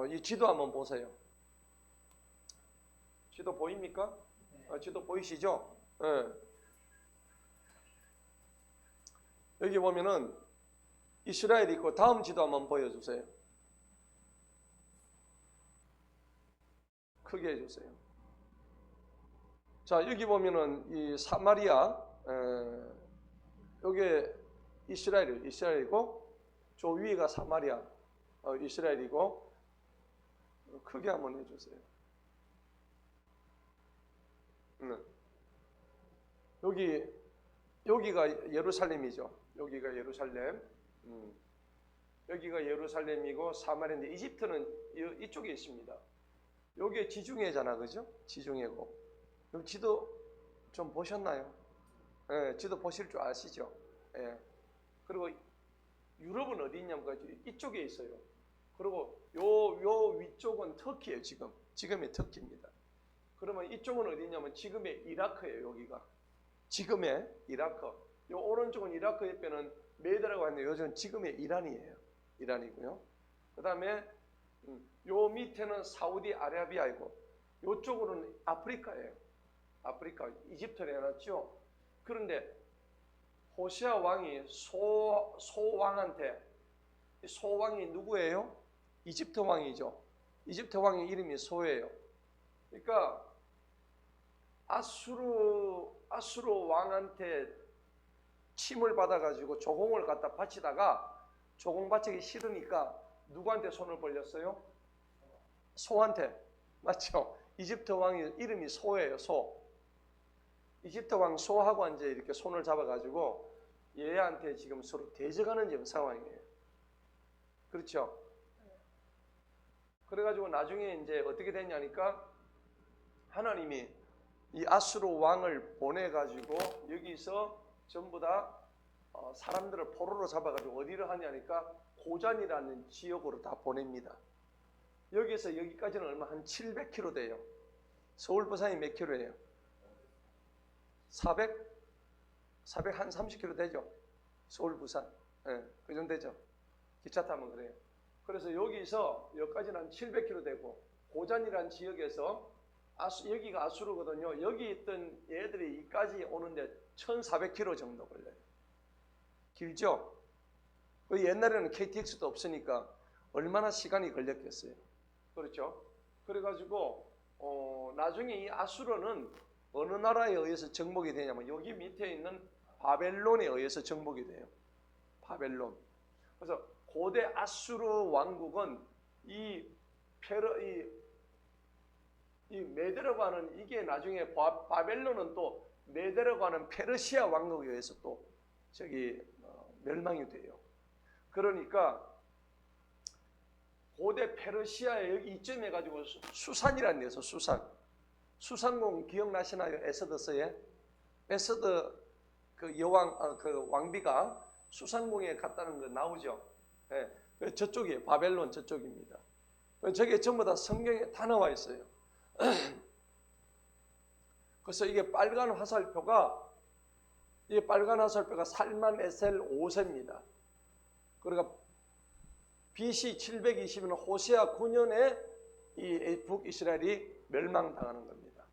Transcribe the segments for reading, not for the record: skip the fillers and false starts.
이 지도 한번 보세요. 지도 보입니까? 지도 보이시죠? 네. 여기 보면은 이스라엘이 있고 다음 지도 한번 보여주세요. 크게 해주세요. 자, 여기 보면은 이 사마리아, 여기 이스라엘이고 저 위가 사마리아, 이스라엘이고 크게 한번 해주세요. 여기가 예루살렘이죠. 여기가 예루살렘. 여기가 예루살렘이고 사마리아인데 이집트는 이쪽에 있습니다. 여기에 지중해잖아, 그죠? 지중해고. 여기 지도 좀 보셨나요? 예, 지도 보실 줄 아시죠? 예. 그리고 유럽은 어디 있냐면 이쪽에 있어요. 그리고 요 위쪽은 터키예요, 지금. 지금의 터키입니다. 그러면 이쪽은 어디 있냐면 지금의 이라크예요, 여기가. 지금의 이라크. 요 오른쪽은 이라크 옆에는 메대라고 하는데 요즘은 지금의 이란이에요. 이란이고요. 그 다음에 요 밑에는 사우디아라비아이고 요쪽으로는 아프리카예요. 아프리카. 이집트를 해놨죠. 그런데 호시아 왕이 소왕한테, 소왕이 누구예요? 이집트 왕이죠. 이집트 왕의 이름이 소예요. 그러니까 아수르 왕한테 침을 받아가지고 조공을 갖다 바치다가 조공 바치기 싫으니까 누구한테 손을 벌렸어요? 소한테. 맞죠? 이집트 왕이 이름이 소예요. 소. 이집트 왕 소하고 이제 이렇게 손을 잡아가지고 얘한테 지금 서로 대적하는 지금 상황이에요. 그렇죠? 그래가지고 나중에 이제 어떻게 됐냐니까 하나님이 이 아수르 왕을 보내가지고 여기서 전부 다 사람들을 포로로 잡아가지고 어디를 하냐니까 고잔이라는 지역으로 다 보냅니다. 여기서 여기까지는 얼마? 한 700km 돼요. 서울 부산이 몇 킬로예요? 400 한 30km 되죠. 서울 부산. 예, 그 정도 되죠. 기차 타면 그래요. 그래서 여기까지는 한 700km 되고 고잔이라는 지역에서 여기가 아수르거든요. 여기 있던 얘들이 여기까지 오는데 1400km 정도 걸려요. 길죠? 옛날에는 KTX도 없으니까 얼마나 시간이 걸렸겠어요. 그렇죠? 그래가지고 나중에 이 아수르는 어느 나라에 의해서 정복이 되냐면 여기 밑에 있는 바벨론에 의해서 정복이 돼요. 바벨론. 그래서 고대 아수르 왕국은 이 메데라고 하는 이게 나중에 바벨론은 또 메데라고 하는 페르시아 왕국에 의해서 또 멸망이 돼요. 그러니까 고대 페르시아에 여기 이쯤 해가지고 수산이라는 데서 수산공 기억나시나요? 에서더서에 에서더 그 여왕 그 왕비가 수산공에 갔다는 거 나오죠. 예, 저쪽이에요. 바벨론 저쪽입니다. 저게 전부 다 성경에 다 나와 있어요. 그래서 이게 빨간 화살표가 살만에셀 5세입니다. 그러니까 BC 720년 호세아 9년에 이 북이스라엘이 멸망당하는 겁니다.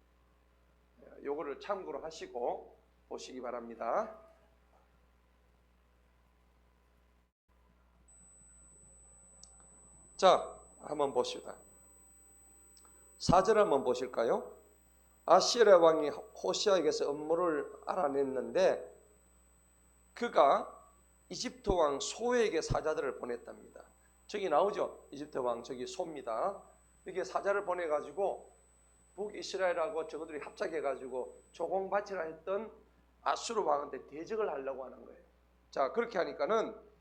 요거를 참고로 하시고 보시기 바랍니다. 자, 한번 보시다. 4절 한번 보실까요? 아시리아 왕이 호시아에게서 음모를 알아냈는데 그가 이집트 왕 소에게 사자들을 보냈답니다. 저기 나오죠? 이집트 왕 저기 소입니다. 이렇게 사자를 보내가지고 북이스라엘하고 저것들이 합작해가지고 조공바치라 했던 아수르 왕한테 대적을 하려고 하는 거예요. 자, 그렇게 하니까는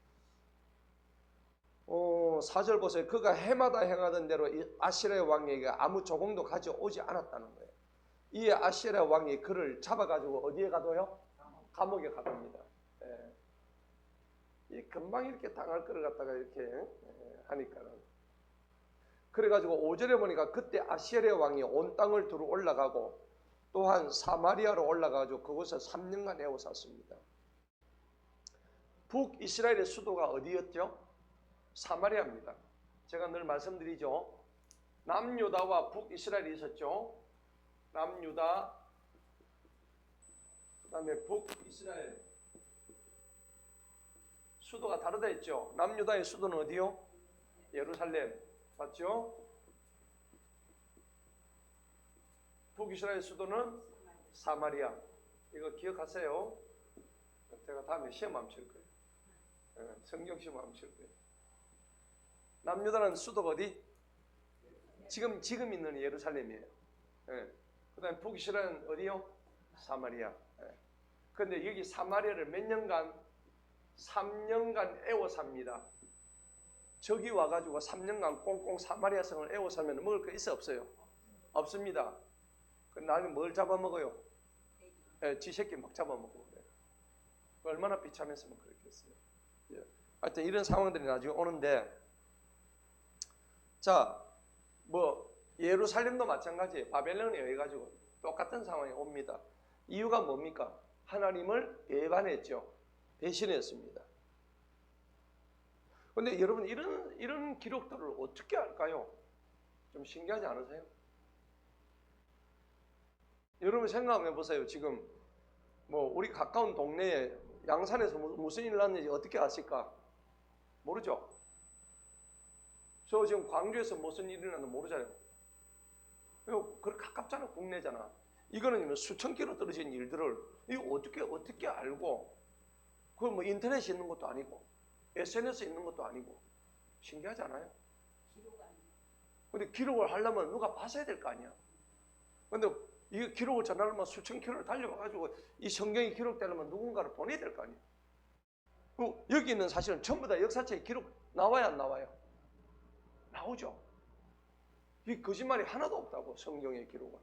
4절 보세요. 그가 해마다 행하던 대로 아시리아 왕에게 아무 조공도 가져오지 않았다는 거예요. 이 아시리아 왕이 그를 잡아가지고 어디에 가둬요? 감옥에 가둡니다. 이 금방 이렇게 당할 거를 갖다가 이렇게 하니까는. 그래가지고 5절에 보니까 그때 아시리아 왕이 온 땅을 두루 올라가고 또한 사마리아로 올라가가지고 그곳에 3년간 에워쌌습니다. 북이스라엘의 수도가 어디였죠? 사마리아입니다. 제가 늘 말씀드리죠. 남유다와 북이스라엘이 있었죠. 남유다, 그 다음에 북이스라엘. 수도가 다르다 했죠. 남유다의 수도는 어디요? 예루살렘. 맞죠? 북이스라엘 수도는 사마리아. 이거 기억하세요. 제가 다음에 시험 한번 칠 거예요. 성경 시험 한번 칠 거예요. 남유다는 수도가 어디? 지금 있는 예루살렘이에요. 그 다음에 북이스라엘은 어디요? 사마리아. 그런데 여기 사마리아를 몇 년간? 3년간 애워 삽니다. 저기 와가지고 3년간 꽁꽁 사마리아 성을 애워 살면 먹을 거 있어 없어요? 없습니다. 나는 뭘 잡아먹어요? 지 새끼 막 잡아먹고 그래요. 얼마나 비참했으면 그랬겠어요. 하여튼 이런 상황들이 나중에 오는데, 자, 뭐 예루살렘도 마찬가지예요. 바벨론에 의해 가지고 똑같은 상황이 옵니다. 이유가 뭡니까? 하나님을 배반했죠. 배신했습니다. 그런데 여러분 이런 기록들을 어떻게 알까요? 좀 신기하지 않으세요? 여러분 생각해 보세요. 지금 뭐 우리 가까운 동네에 양산에서 무슨 일 났는지 어떻게 아실까? 모르죠? 저 지금 광주에서 무슨 일이 났는지 모르잖아요. 그렇게 가깝잖아. 국내잖아. 이거는 수천 킬로 떨어진 일들을 이거 어떻게 알고, 그걸 뭐 인터넷에 있는 것도 아니고 SNS에 있는 것도 아니고 신기하지 않아요? 근데 기록을 하려면 누가 봤어야 될 거 아니야. 근데 이 기록을 전하려면 수천 킬로를 달려가지고 이 성경이 기록되려면 누군가를 보내야 될 거 아니야. 여기 있는 사실은 전부 다 역사책에 기록 나와야 안 나와요? 나오죠. 이 거짓말이 하나도 없다고, 성경의 기록은.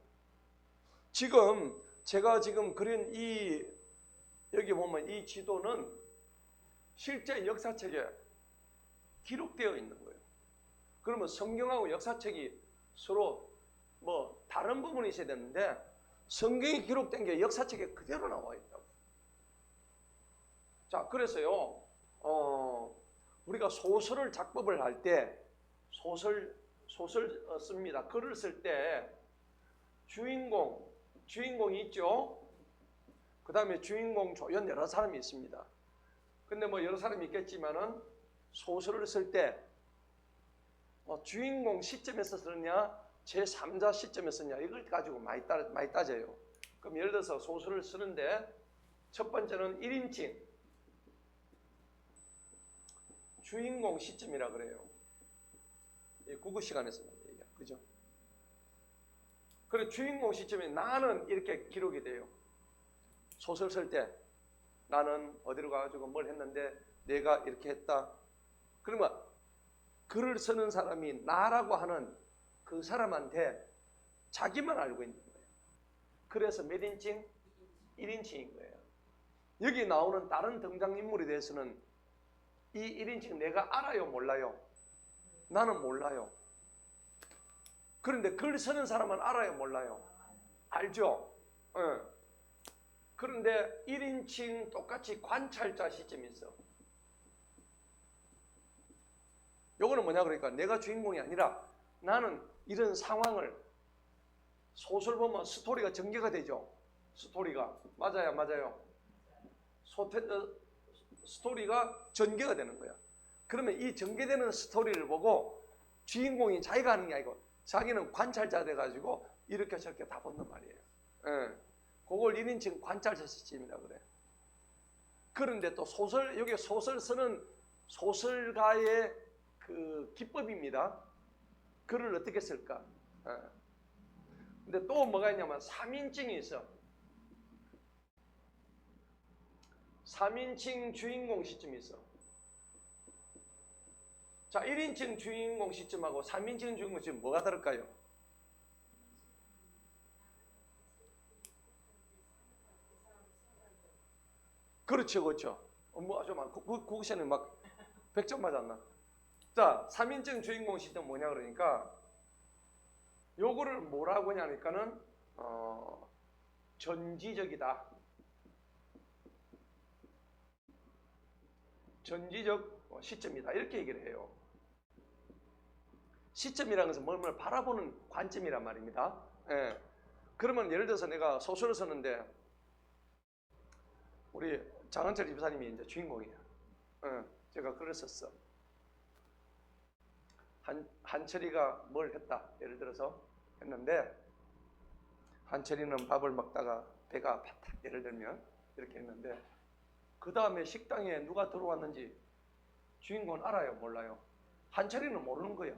지금 제가 지금 그린 여기 보면 이 지도는 실제 역사책에 기록되어 있는 거예요. 그러면 성경하고 역사책이 서로 뭐 다른 부분이 있어야 되는데 성경이 기록된 게 역사책에 그대로 나와 있다고. 자, 그래서요, 우리가 소설을 작법을 할 때 소설 씁니다. 글을 쓸 때 주인공이 있죠. 그 다음에 주인공 조연 여러 사람이 있습니다. 근데 뭐 여러 사람이 있겠지만은 소설을 쓸 때 주인공 시점에서 쓰느냐 제3자 시점에서 쓰느냐 이걸 가지고 많이 따져요. 그럼 예를 들어서 소설을 쓰는데 첫 번째는 1인칭 주인공 시점이라 그래요. 국어 시간에서 얘기야. 그죠? 그래, 주인공 시점에 나는 이렇게 기록이 돼요. 소설 쓸 때 나는 어디로 가가지고 뭘 했는데 내가 이렇게 했다. 그러면 글을 쓰는 사람이 나라고 하는 그 사람한테 자기만 알고 있는 거예요. 그래서 몇 인칭? 1인칭인 거예요. 여기 나오는 다른 등장인물에 대해서는 이 1인칭 내가 알아요? 몰라요? 나는 몰라요. 그런데 글 쓰는 사람은 알아요? 몰라요? 알죠? 그런데 1인칭 똑같이 관찰자 시점이 있어. 요거는 뭐냐 그러니까 내가 주인공이 아니라 나는 이런 상황을, 소설 보면 스토리가 전개가 되죠. 스토리가 맞아요. 스토리가 전개가 되는 거야. 그러면 이 전개되는 스토리를 보고 주인공이 자기가 하는 게 아니고 자기는 관찰자 돼가지고 이렇게 저렇게 다 본단 말이에요. 그걸 1인칭 관찰자 시점이라고 그래. 그런데 또 여기 소설 쓰는 소설가의 그 기법입니다. 글을 어떻게 쓸까? 근데 또 뭐가 있냐면 3인칭이 있어. 3인칭 주인공 시점이 있어. 자, 1인칭 주인공 시점하고 3인칭 주인공 시점 뭐가 다를까요? 그렇죠. 국어 시간에 막 100점 맞았나? 자, 3인칭 주인공 시점 뭐냐 그러니까 요거를 뭐라고 하냐니까는 전지적이다. 전지적 시점이다. 이렇게 얘기를 해요. 시점이라는 것은 뭘 바라보는 관점이란 말입니다. 예. 그러면 예를 들어서 내가 소설을 썼는데 우리 장한철 집사님이 이제 주인공이야. 제가 글을 썼어. 한철이가 뭘 했다. 예를 들어서 했는데 한철이는 밥을 먹다가 배가 아팠다. 예를 들면 이렇게 했는데 그 다음에 식당에 누가 들어왔는지 주인공은 알아요? 몰라요? 한철이는 모르는 거예요.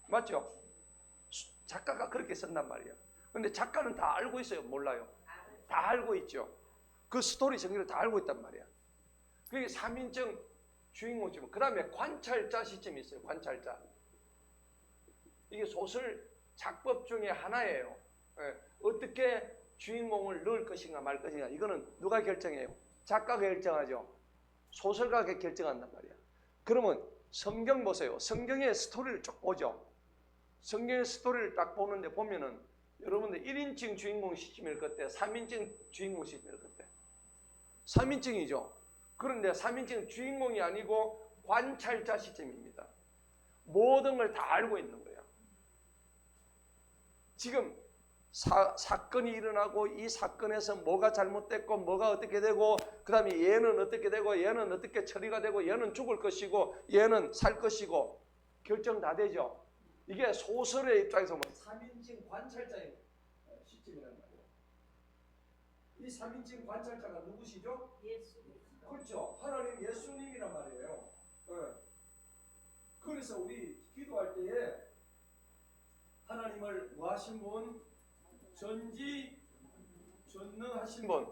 맞죠? 작가가 그렇게 쓴단 말이야. 근데 작가는 다 알고 있어요? 몰라요? 다 알고 있죠. 그 스토리 전개를 다 알고 있단 말이야. 그게 3인칭 주인공 시점. 그 다음에 관찰자 시점이 있어요. 관찰자. 이게 소설 작법 중에 하나예요. 어떻게 주인공을 넣을 것인가 말 것인가. 이거는 누가 결정해요? 작가가 결정하죠. 소설가가 결정한단 말이야. 그러면 성경 보세요. 성경의 스토리를 쭉 보죠. 성경의 스토리를 딱 보는데 보면은 여러분들 1인칭 주인공 시점일 것 같아. 3인칭 주인공 시점일 것 같아. 3인칭이죠. 그런데 3인칭 주인공이 아니고 관찰자 시점입니다. 모든 걸 다 알고 있는 거예요. 지금 사건이 일어나고 이 사건에서 뭐가 잘못됐고 뭐가 어떻게 되고 그 다음에 얘는 어떻게 되고 얘는 어떻게 처리가 되고 얘는 죽을 것이고 얘는 살 것이고 결정 다 되죠. 이게 소설의 입장에서 보면 3인칭 관찰자의 시점이란 말이에요. 이 3인칭 관찰자가 누구시죠? 예수님. 그렇죠. 하나님 예수님이란 말이에요. 그래서 우리 기도할 때에 하나님을 뭐 하신 분? 전지전능하신 분.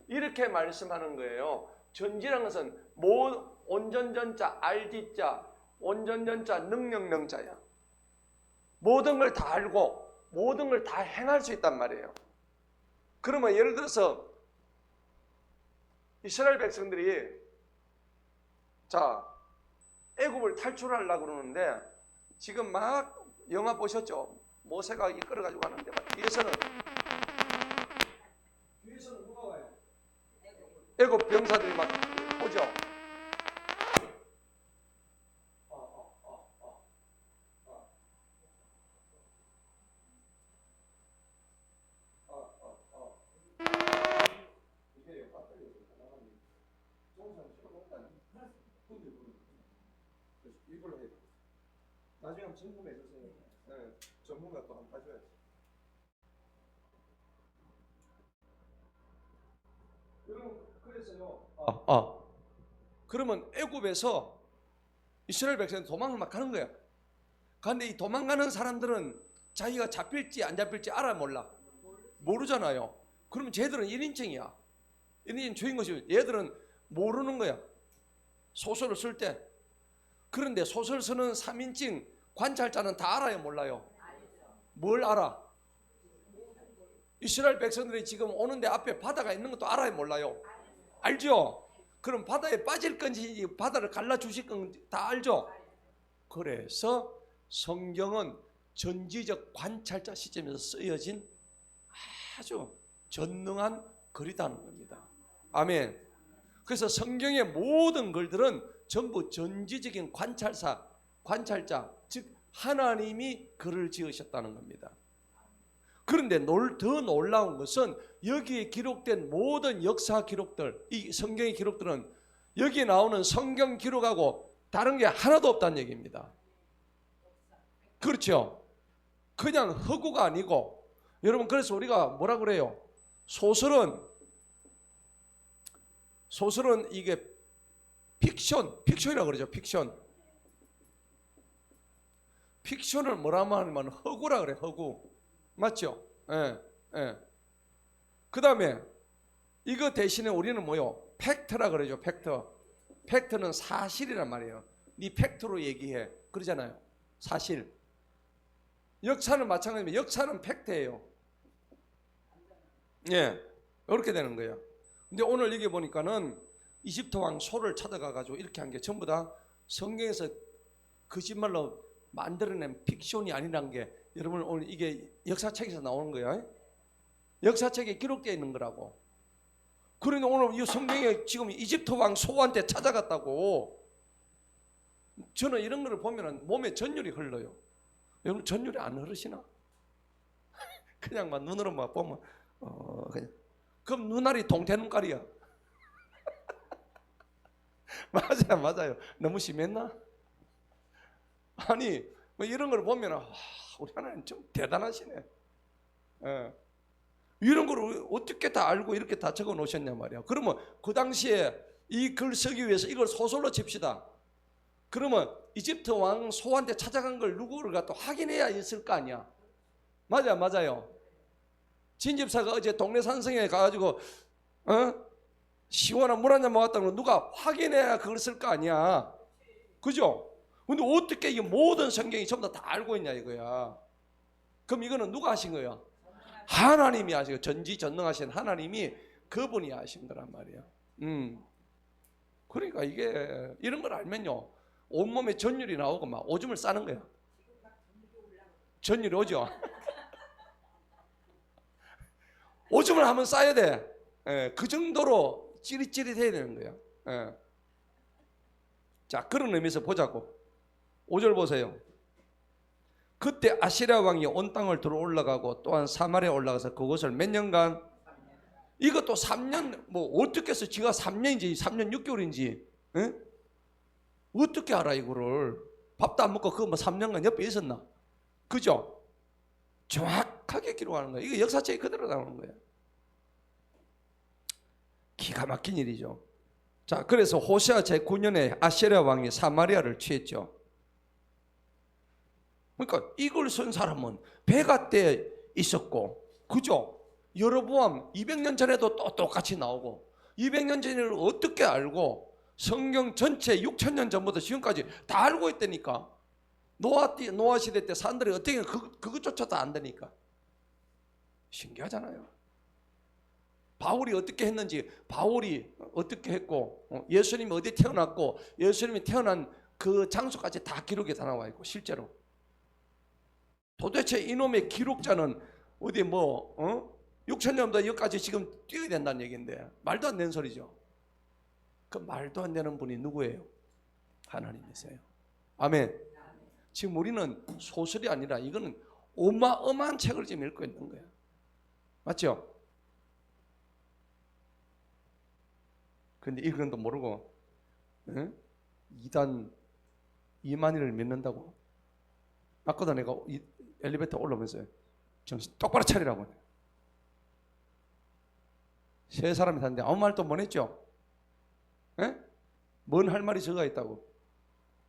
이렇게 말씀하는 거예요. 전지라는 것은 온전전자, RD자, 온전전자, 능력능자야. 모든 걸 다 알고 모든 걸 다 행할 수 있단 말이에요. 그러면 예를 들어서 이스라엘 백성들이 자 애굽을 탈출하려고 그러는데 지금 막 영화 보셨죠? 모세가 이끌어가지고 가는데 뒤에서는 누가 와요? 애굽 병사들이 막 오죠. 이걸로 해야 돼. 나중에 한번 점검해 주세요. 네, 전문가 또 한번 봐줘야지. 여러분 그래서요. 그러면 애굽에서 이스라엘 백성이 도망을 막 가는 거야. 그런데 이 도망가는 사람들은 자기가 잡힐지 안 잡힐지 알아 몰라? 모르잖아요. 그러면 쟤들은 1인칭이야. 1인칭 주인공이 얘들은 모르는 거야. 소설을 쓸 때. 그런데 소설 쓰는 3인칭 관찰자는 다 알아요 몰라요? 뭘 알아? 이스라엘 백성들이 지금 오는데 앞에 바다가 있는 것도 알아요 몰라요? 알죠? 그럼 바다에 빠질 건지 바다를 갈라주실 건지 다 알죠? 그래서 성경은 전지적 관찰자 시점에서 쓰여진 아주 전능한 글이라는 겁니다. 아멘. 그래서 성경의 모든 글들은 전부 전지적인 관찰자, 즉 하나님이 글을 지으셨다는 겁니다. 그런데 더 놀라운 것은 여기에 기록된 모든 역사 기록들, 이 성경의 기록들은 여기에 나오는 성경 기록하고 다른 게 하나도 없다는 얘기입니다. 그렇죠? 그냥 허구가 아니고, 여러분 그래서 우리가 뭐라 그래요? 소설은 이게 픽션이라고 그러죠. 픽션을 뭐라고 하면 허구라 그래. 허구. 맞죠? 예. 그 다음에 이거 대신에 우리는 뭐요? 팩트라 그러죠. 팩트는 사실이란 말이에요. 네 팩트로 얘기해. 그러잖아요. 사실. 역사는 마찬가지입니다. 역사는 팩트예요. 예. 이렇게 되는 거예요. 근데 오늘 여기 보니까는 이집트 왕 소를 찾아가가지고 이렇게 한 게 전부 다 성경에서 거짓말로 만들어낸 픽션이 아니란 게 여러분 오늘 이게 역사책에서 나오는 거예요. 역사책에 기록되어 있는 거라고. 그런데 오늘 이 성경에 지금 이집트 왕 소한테 찾아갔다고. 저는 이런 거를 보면 몸에 전율이 흘러요. 여러분 전율이 안 흐르시나? 그냥 막 눈으로 막 보면 그냥. 그럼 눈알이 동태눈깔이야. 맞아요. 너무 심했나? 아니 뭐 이런 걸 보면 우리 하나님 좀 대단하시네. 예. 이런 걸 어떻게 다 알고 이렇게 다 적어 놓으셨냐 말이야. 그러면 그 당시에 이 글 쓰기 위해서 이걸 소설로 칩시다. 그러면 이집트 왕 소한테 찾아간 걸 누구를 갖다 확인해야 있을 거 아니야. 맞아요. 진집사가 어제 동네 산성에 가가지고 시원한 물 한잔 먹었다는 걸 누가 확인해야 그걸 쓸 거 아니야. 그죠? 근데 어떻게 이 모든 성경이 전부 다 알고 있냐 이거야. 그럼 이거는 누가 하신 거야? 하나님이 하신 거야. 전지전능하신 하나님이 그분이 하신 거란 말이야. 그러니까 이게 이런 걸 알면요, 온몸에 전율이 나오고 막 오줌을 싸는 거야. 전율이 오죠. 오줌을 한번 싸야 돼. 그 정도로 찌릿찌릿해야 되는 거야. 자, 그런 의미에서 보자고. 5절 보세요. 그때 아시리아 왕이 온 땅을 들어 올라가고 또한 사마리아에 올라가서 그곳을 몇 년간, 이것도 3년, 뭐 어떻게 해서 지가 3년인지 3년 6개월인지 어떻게 알아 이거를. 밥도 안 먹고 그거 뭐 3년간 옆에 있었나? 그죠? 정확하게 기록하는 거예요. 이거 역사책이 그대로 나오는 거예요. 기가 막힌 일이죠. 자, 그래서 호세아 제9년에 아시리아 왕이 사마리아를 취했죠. 그러니까 이걸 쓴 사람은 베가 때 있었고, 그죠? 여로보암 200년 전에도 또 똑같이 나오고, 200년 전을 어떻게 알고 성경 전체 6,000년 전부터 지금까지 다 알고 있다니까. 노아 시대 때 사람들이 어떻게 그것조차도 안 되니까. 신기하잖아요. 바울이 어떻게 했는지, 바울이 어떻게 했고, 예수님이 어디 태어났고, 예수님이 태어난 그 장소까지 다 기록이 다 나와 있고, 실제로. 도대체 이놈의 기록자는 어디 6,000년부터 여기까지 지금 뛰어야 된다는 얘기인데 말도 안 되는 소리죠. 그 말도 안 되는 분이 누구예요? 하나님이세요. 아멘. 지금 우리는 소설이 아니라 이거는 어마어마한 책을 지금 읽고 있는 거예요. 맞죠? 근데 이건도 모르고 이단 이만희를 믿는다고? 아까도 내가 엘리베이터 올라오면서 정신 똑바로 차리라고. 세 사람이 탔는데 아무 말도 못 했죠? 뭔 할 말이 저가 있다고.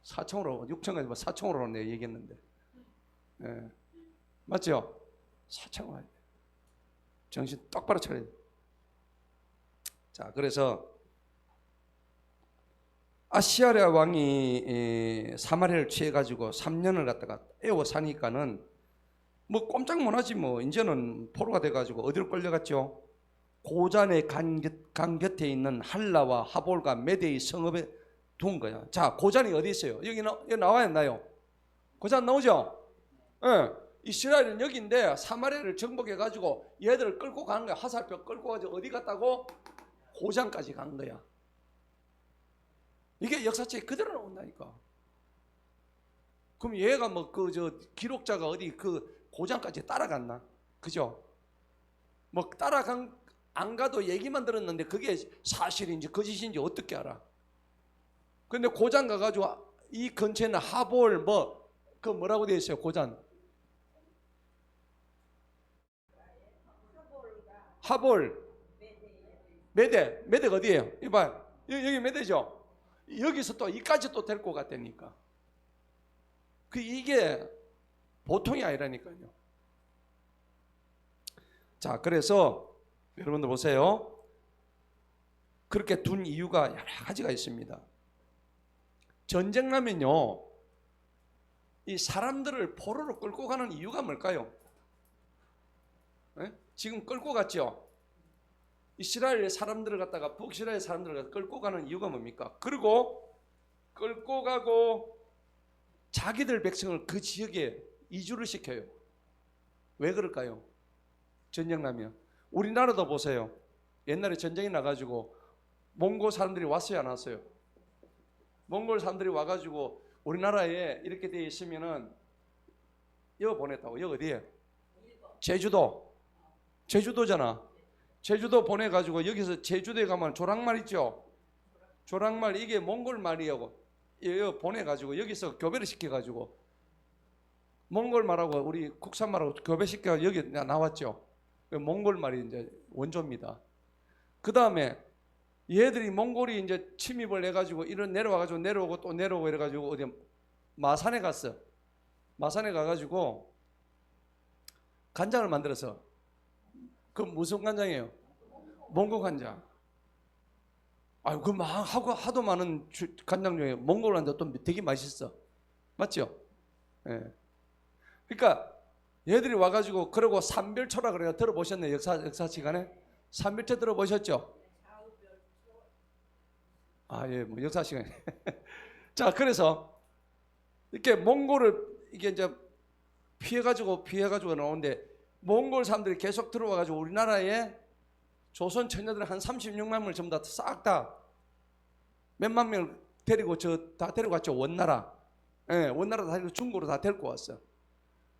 4청으로 6청까지 4청으로 내가 얘기했는데, 맞죠? 4청으로 정신 똑바로 차려야 돼. 자, 그래서 아시리아 왕이 사마리아를 취해가지고 3년을 갖다가 애워 사니까는 뭐 꼼짝 못하지 뭐. 이제는 포로가 돼가지고 어디로 끌려갔죠? 고잔의 강 곁에 있는 할라와 하볼과 메대의 성읍에 둔 거야. 자, 고잔이 어디 있어요? 여기 나와야 나요? 고잔 나오죠? 이스라엘은 여기인데 사마리아를 정복해가지고 얘들을 끌고 가는 거야. 화살표 끌고 가지고 어디 갔다고? 고잔까지 간 거야. 이게 역사책에 그대로 나온다니까. 그럼 얘가 뭐 기록자가 어디 그 고장까지 따라갔나? 그죠? 뭐 안 가도 얘기만 들었는데 그게 사실인지 거짓인지 어떻게 알아? 근데 고장 가가지고 이 근처에는 하볼 뭐라고 되어 있어요? 고장. 하볼. 메대가 어디예요? 이봐. 여기 메대죠? 여기서 또 이까지 또 데리고 갔다니까. 이게 보통이 아니라니까요. 자, 그래서 여러분들 보세요. 그렇게 둔 이유가 여러 가지가 있습니다. 전쟁 나면요, 이 사람들을 포로로 끌고 가는 이유가 뭘까요? 지금 끌고 갔죠? 이스라엘 사람들을 갖다가 북이스라엘 사람들을 갖다가 끌고 가는 이유가 뭡니까? 그리고 끌고 가고 자기들 백성을 그 지역에 이주를 시켜요. 왜 그럴까요? 전쟁 나면. 우리나라도 보세요. 옛날에 전쟁이 나가지고 몽골 사람들이 왔어요, 안 왔어요? 몽골 사람들이 와가지고 우리나라에 이렇게 되어 있으면은 여기 보냈다고. 여기 어디에? 제주도잖아. 제주도 보내가지고 여기서 제주도에 가면 조랑말 있죠. 조랑말 이게 몽골 말이라고 여기 보내가지고 여기서 교배를 시켜가지고 몽골 말하고 우리 국산 말하고 교배시켜 여기 나왔죠. 몽골 말이 이제 원조입니다. 그 다음에 얘들이 몽골이 이제 침입을 해가지고 이런 내려와가지고 내려오고 또 내려오고 이래가지고 어디 마산에 갔어. 마산에 가가지고 간장을 만들어서 그 무슨 간장이에요? 몽골 간장. 아유 그 하도 많은 간장 중에 몽골 간장 또 되게 맛있어. 맞죠? 예. 그러니까 얘들이 와가지고 그러고 삼별초라 그래요. 들어보셨네 역사 시간에 삼별초 들어보셨죠? 아 예, 뭐 역사 시간에. 자 그래서 이렇게 몽골을 이게 이제 피해가지고 나오는데 몽골 사람들이 계속 들어와가지고 우리나라에 조선 처녀들 한 36만 명을 전부 다 싹 다 몇만 명을 데리고 다 데리고 갔죠. 원나라. 예, 원나라 다 데리고 중국으로 다 데리고 왔어.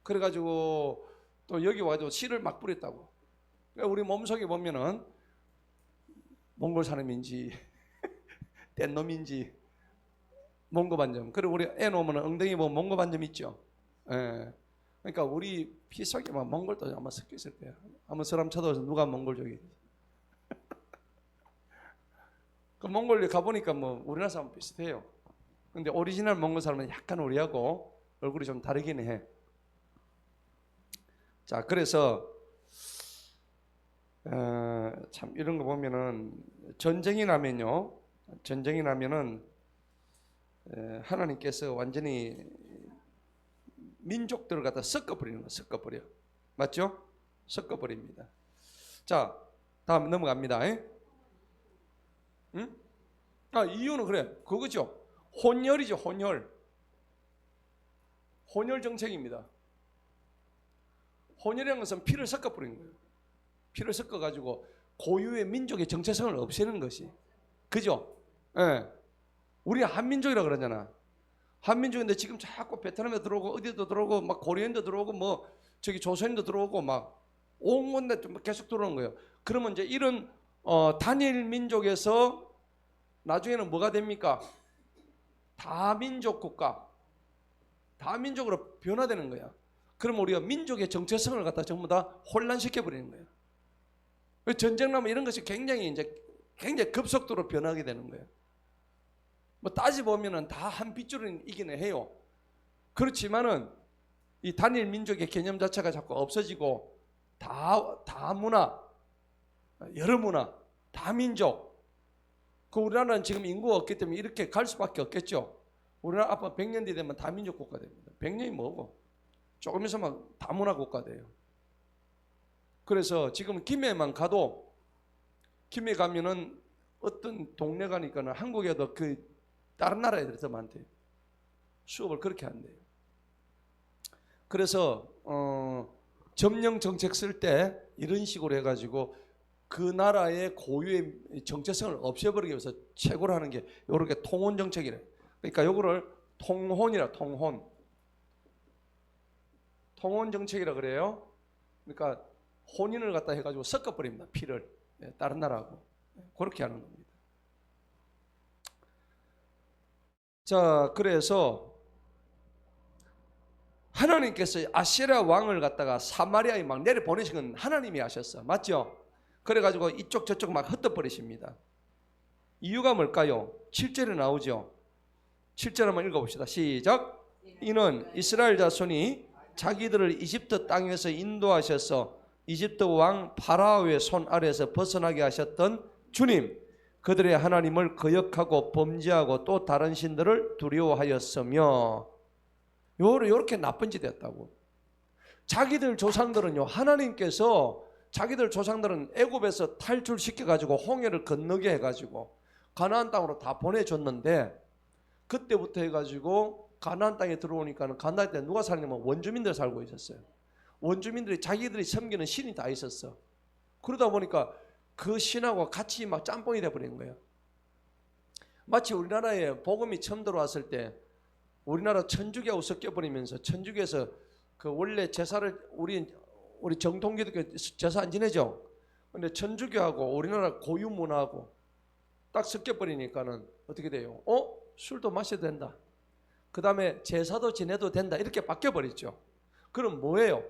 그래가지고 또 여기 와서 씨를 막 뿌렸다고. 그러니까 우리 몸속에 보면은 몽골 사람인지 뗏놈인지 몽고 반점. 그리고 우리 애 놓으면 엉덩이 보면 몽고 반점 있죠. 예. 그러니까 우리 피 속에 막 몽골도 아마 섞여 있을 거야. 한번 사람 쳐다봐서 누가 몽골족인지. 그 몽골에 가보니까 뭐 우리나라 사람 비슷해요. 근데 오리지널 몽골 사람은 약간 우리하고 얼굴이 좀 다르긴 해. 자, 그래서 참 이런 거 보면은 전쟁이 나면은 하나님께서 완전히 민족들을 갖다 섞어버리는 거예요. 섞어버려. 맞죠? 섞어버립니다. 자, 다음 넘어갑니다. 응? 아, 이유는 그래. 그거죠. 혼혈이죠. 혼혈 정책입니다. 혼혈이라는 것은 피를 섞어버리는 거예요. 피를 섞어가지고 고유의 민족의 정체성을 없애는 것이. 그죠? 예. 우리 한민족이라 그러잖아. 한민족인데 지금 자꾸 베트남에 들어오고 어디도 들어오고 막 고려인도 들어오고 뭐 저기 조선인도 들어오고 막 온건데 계속 들어오는 거예요. 그러면 이제 이런 단일 민족에서 나중에는 뭐가 됩니까? 다민족 국가, 다민족으로 변화되는 거야. 그럼 우리가 민족의 정체성을 갖다 전부 다 혼란시켜 버리는 거예요. 전쟁 나면 이런 것이 굉장히 급속도로 변하게 되는 거예요. 뭐 따지 보면은 다 한 핏줄이기는 해요. 그렇지만은 이 단일 민족의 개념 자체가 자꾸 없어지고 다 문화, 여러 문화, 다 민족. 그 우리나라는 지금 인구가 없기 때문에 이렇게 갈 수밖에 없겠죠. 우리나라 앞으로 100년 뒤 되면 다민족 국가 됩니다. 100년이 뭐고? 조금 있으면 다문화 국가 돼요. 그래서 지금 김해만 가도 김해 가면은 어떤 동네 가니까는 한국에도 그 다른 나라 애들이 더 많대요. 수업을 그렇게 한대요. 그래서 점령 정책 쓸 때 이런 식으로 해가지고 그 나라의 고유의 정체성을 없애버리기 위해서 최고로 하는 게 이렇게 통혼 정책이래. 그러니까 요거를 통혼이라 통혼 정책이라 그래요. 그러니까 혼인을 갖다 해가지고 섞어버립니다. 피를 다른 나라하고 그렇게 하는 겁니다. 자, 그래서 하나님께서 아시리아 왕을 갖다가 사마리아에 막 내려 보내신 건 하나님이 하셨어. 맞죠? 그래가지고 이쪽 저쪽 막 흩어버리십니다. 이유가 뭘까요? 7절에 나오죠. 7절 한번 읽어봅시다. 시작. 이는 이스라엘 자손이 자기들을 이집트 땅에서 인도하셔서 이집트 왕 파라오의 손 아래에서 벗어나게 하셨던 주님, 그들의 하나님을 거역하고 범죄하고 또 다른 신들을 두려워하였으며, 요렇게 나쁜 짓 했다고. 자기들 조상들은요, 하나님께서 자기들 조상들은 애굽에서 탈출시켜가지고 홍해를 건너게 해가지고 가나안 땅으로 다 보내줬는데, 그때부터 해가지고 가나안 땅에 들어오니까는 가나안 땅에 누가 살냐면 원주민들 살고 있었어요. 원주민들이 자기들이 섬기는 신이 다 있었어. 그러다 보니까 그 신하고 같이 막 짬뽕이 돼버린 거예요. 마치 우리나라에 복음이 처음 들어왔을 때 우리나라 천주교하고 섞여버리면서 천주교에서 그 원래 제사를 우리 정통기독교 제사 안 지내죠. 근데 천주교하고 우리나라 고유 문화하고 딱 섞여버리니까는 어떻게 돼요? 술도 마셔도 된다. 그 다음에 제사도 지내도 된다. 이렇게 바뀌어버렸죠. 그럼 뭐예요?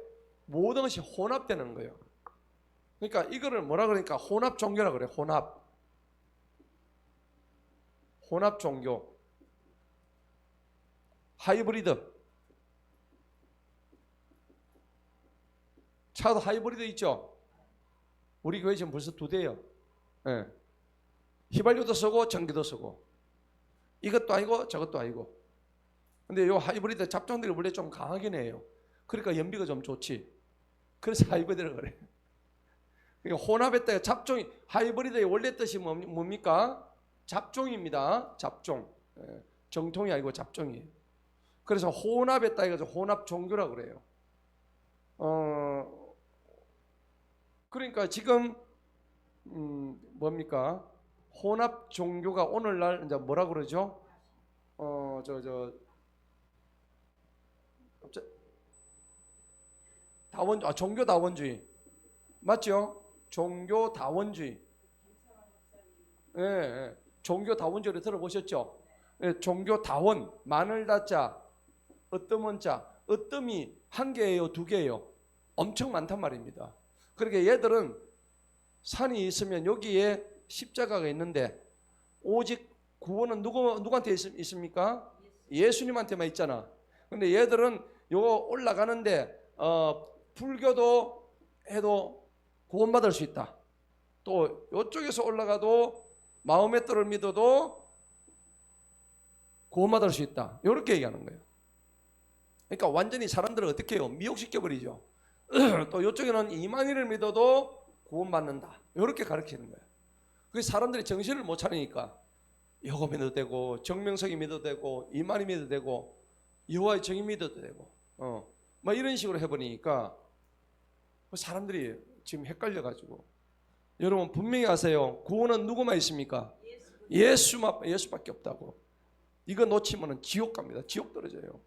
모든 것이 혼합되는 거예요. 그러니까 이거를 뭐라 그러니까 혼합 종교라 그래요. 혼합 종교. 하이브리드. 차도 하이브리드 있죠. 우리 교회 지금 벌써 2대예요. 예. 휘발유도 쓰고 전기도 쓰고 이것도 아니고 저것도 아니고. 근데 요 하이브리드 잡종들이 원래 좀 강하긴 해요. 그러니까 연비가 좀 좋지. 그래서 하이브리드를 그래. 그러니까 혼합했다. 잡종이 하이브리드의 원래 뜻이 뭡니까? 잡종입니다. 잡종. 예. 정통이 아니고 잡종이에요. 그래서 혼합했다 해가지고 혼합 종교라고 그래요. 그러니까 지금 뭡니까? 혼합 종교가 오늘날 이제 뭐라 그러죠? 종교 다원주의 맞죠? 종교 다원주의. 예, 예. 종교 다원주의를 들어보셨죠? 예, 종교 다원 마늘 다자 어떤 자 어뜸이 1개예요, 2개예요? 엄청 많단 말입니다. 그러니까 얘들은 산이 있으면 여기에 십자가가 있는데 오직 구원은 누구한테 있습니까? 예수님한테만 있잖아. 근데 얘들은 요거 올라가는데 불교도 해도 구원받을 수 있다. 또 요쪽에서 올라가도 마음의 뜻을 믿어도 구원받을 수 있다. 이렇게 얘기하는 거예요. 그러니까 완전히 사람들을 어떻게 해요? 미혹시켜버리죠. 또 이쪽에는 이만희를 믿어도 구원받는다. 이렇게 가르치는 거예요. 그래서 사람들이 정신을 못 차리니까 여호와 믿어도 되고 정명석이 믿어도 되고 이만희 믿어도 되고 여호와의 정의 믿어도 되고 막 이런 식으로 해버리니까 사람들이 지금 헷갈려가지고. 여러분 분명히 아세요. 구원은 누구만 있습니까? 예수밖에 없다고. 이거 놓치면 지옥 갑니다. 지옥 떨어져요.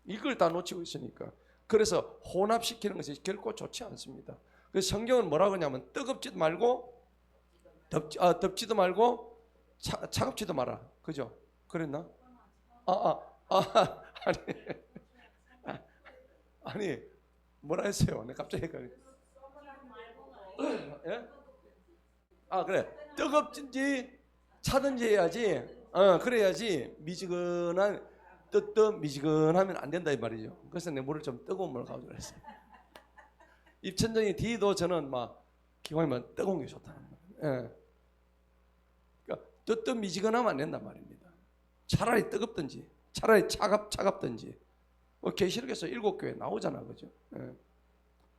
이걸 다 놓치고 있으니까. 그래서 혼합시키는 것이 결코 좋지 않습니다. 그래서 성경은 뭐라고 하냐면 뜨겁지도 말고 덥지도 말고 차갑지도 마라. 그죠? 그랬나? 아니 뭐라 했어요? 내가 갑자기 헷갈려. 예? 그래. 뜨겁든지 차든지 해야지. 그래야지 미지근한 미지근하면 안 된다 이 말이죠. 그래서 내 물을 좀 뜨거운 물을 가져오라 했어요. 입천장이 뒤도 저는 막 기왕이면 뜨거운 게 좋다는 거예요. 예. 그러니까 미지근하면 안 된단 말입니다. 차라리 뜨겁든지 차라리 차갑든지. 계시록에서 7교회 나오잖아, 그죠? 예.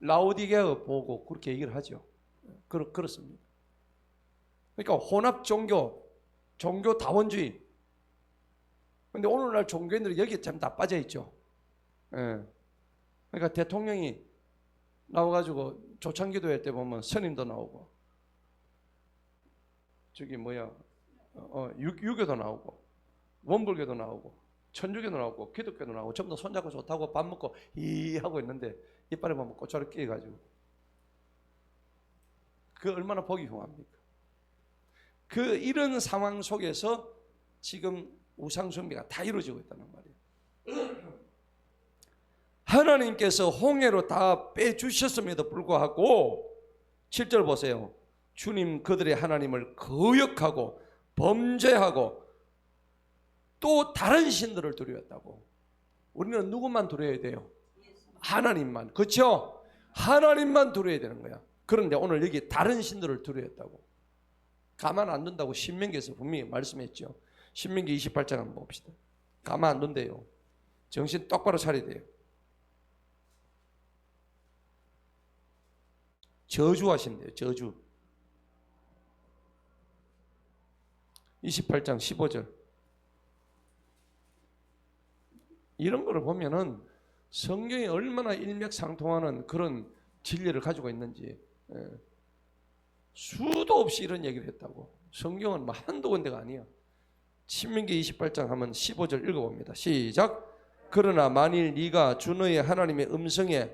라오디게아 보고 그렇게 얘기를 하죠. 그렇습니다. 그러니까 혼합 종교 다원주의. 근데 오늘날 종교인들이 여기에 참 다 빠져 있죠. 예. 그러니까 대통령이 나와가지고 조창기도회 때 보면 스님도 나오고, 유교도 나오고, 원불교도 나오고, 천주교도 나오고, 기독교도 나오고, 전부 다 손잡고 좋다고 밥 먹고 하고 있는데 이빨에 보면 꼬차로 끼어가지고. 그 얼마나 보기 흉합니까? 이런 상황 속에서 지금 우상숭배가 다 이루어지고 있다는 말이에요. 하나님께서 홍해로 다 빼주셨음에도 불구하고 7절 보세요. 주님 그들의 하나님을 거역하고 범죄하고 또 다른 신들을 두려웠다고. 우리는 누구만 두려워야 돼요? 하나님만. 그렇죠? 하나님만 두려워야 되는 거야. 그런데 오늘 여기 다른 신들을 두려웠다고. 가만 안 둔다고 신명기에서 분명히 말씀했죠. 신명기 28장 한번 봅시다. 가만 안 둔대요. 정신 똑바로 차려야 돼요. 저주하신대요. 저주. 28장 15절. 이런 거를 보면은 성경이 얼마나 일맥상통하는 그런 진리를 가지고 있는지. 수도 없이 이런 얘기를 했다고. 성경은 뭐 한두 군데가 아니야. 신명기 28장 하면 15절 읽어봅니다. 시작. 그러나 만일 네가 주 너의 하나님의 음성에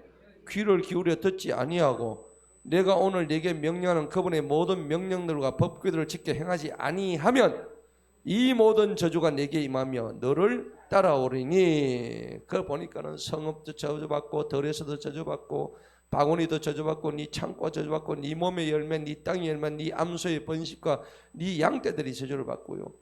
귀를 기울여 듣지 아니하고 내가 오늘 네게 명령하는 그분의 모든 명령들과 법규들을 지켜 행하지 아니하면 이 모든 저주가 네게 임하며 너를 따라오리니. 그거 보니까는 성읍도 저주받고 들에서도 저주받고 바구니도 저주받고 네 창고 저주받고 네 몸의 열매 네 땅의 열매 네 암소의 번식과 네 양떼들이 저주를 받고요.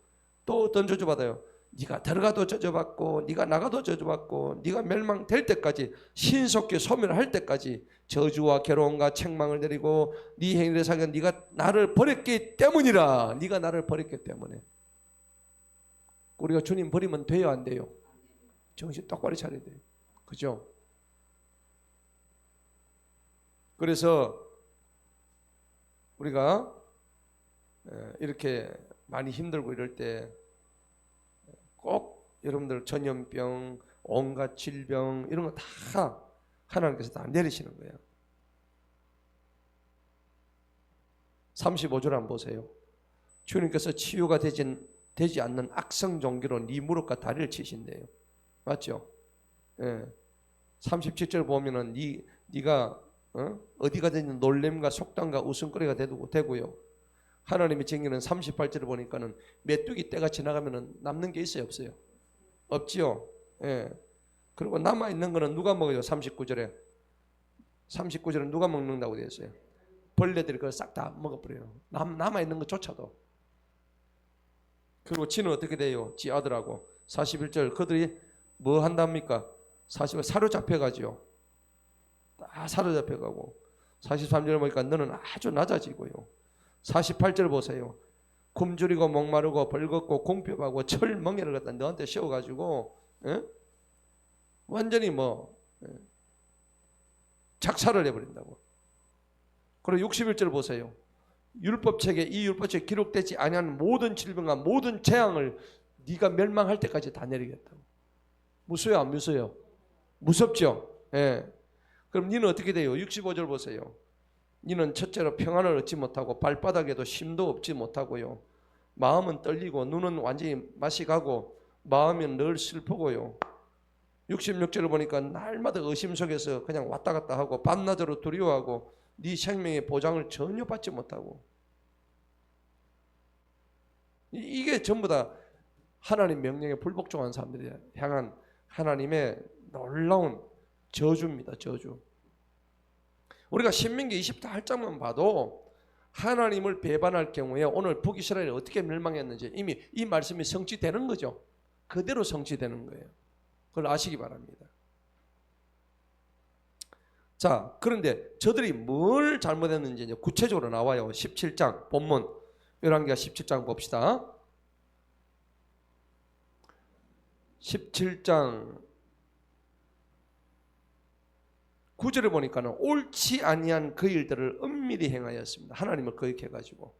또 어떤 저주받아요? 네가 들어가도 저주받고 네가 나가도 저주받고 네가 멸망될 때까지 신속히 소멸할 때까지 저주와 괴로움과 책망을 내리고 네 행위를 사겨 네가 나를 버렸기 때문이라. 네가 나를 버렸기 때문에. 우리가 주님 버리면 돼요 안 돼요? 정신 똑바로 차려야 돼요. 그죠? 그래서 우리가 이렇게 많이 힘들고 이럴 때 꼭 여러분들 전염병, 온갖 질병 이런 거 다 하나님께서 다 내리시는 거예요. 35절 한번 보세요. 주님께서 치유가 되지 않는 악성 종기로 네 무릎과 다리를 치신대요. 맞죠? 예. 37절 보면은 네가 어디 가든지 놀램과 속담과 웃음거리가 되고요. 하나님의 쟁기는 38절을 보니까는 메뚜기 때가 지나가면은 남는 게 있어요, 없어요? 없지요. 예. 그리고 남아 있는 거는 누가 먹어요? 39절에 누가 먹는다고 되어 있어요? 벌레들이 그걸 싹 다 먹어버려요. 남아 있는 것조차도. 그리고 지는 어떻게 돼요? 지 아들하고 41절 그들이 뭐 한답니까? 사로잡혀가지요. 다 사로잡혀가고 43절 보니까 너는 아주 낮아지고요. 48절 보세요. 굶주리고 목마르고 벌겋고 공핍하고 철멍에를 갖다 너한테 씌워가지고 완전히 작살을 내버린다고. 그리고 61절 보세요. 율법책에 이 율법책에 기록되지 아니한 모든 질병과 모든 재앙을 네가 멸망할 때까지 다 내리겠다고. 무서워요 안 무서워요? 무섭죠. 예. 그럼 니는 어떻게 돼요? 65절 보세요. 니는 첫째로 평안을 얻지 못하고 발바닥에도 힘도 얻지 못하고요. 마음은 떨리고 눈은 완전히 맛이 가고 마음은 늘 슬프고요. 66절을 보니까 날마다 의심 속에서 그냥 왔다 갔다 하고 밤낮으로 두려워하고 네 생명의 보장을 전혀 받지 못하고. 이게 전부 다 하나님 명령에 불복종한 사람들이 향한 하나님의 놀라운 저주입니다. 저주. 우리가 신명기 28장만 봐도 하나님을 배반할 경우에 오늘 북이스라엘이 어떻게 멸망했는지 이미 이 말씀이 성취되는 거죠. 그대로 성취되는 거예요. 그걸 아시기 바랍니다. 자, 그런데 저들이 뭘 잘못했는지 이제 구체적으로 나와요. 17장 본문 열왕기하 17장 봅시다. 17장 9절에 보니까는 옳지 아니한 그 일들을 은밀히 행하였습니다. 하나님을 거역해가지고.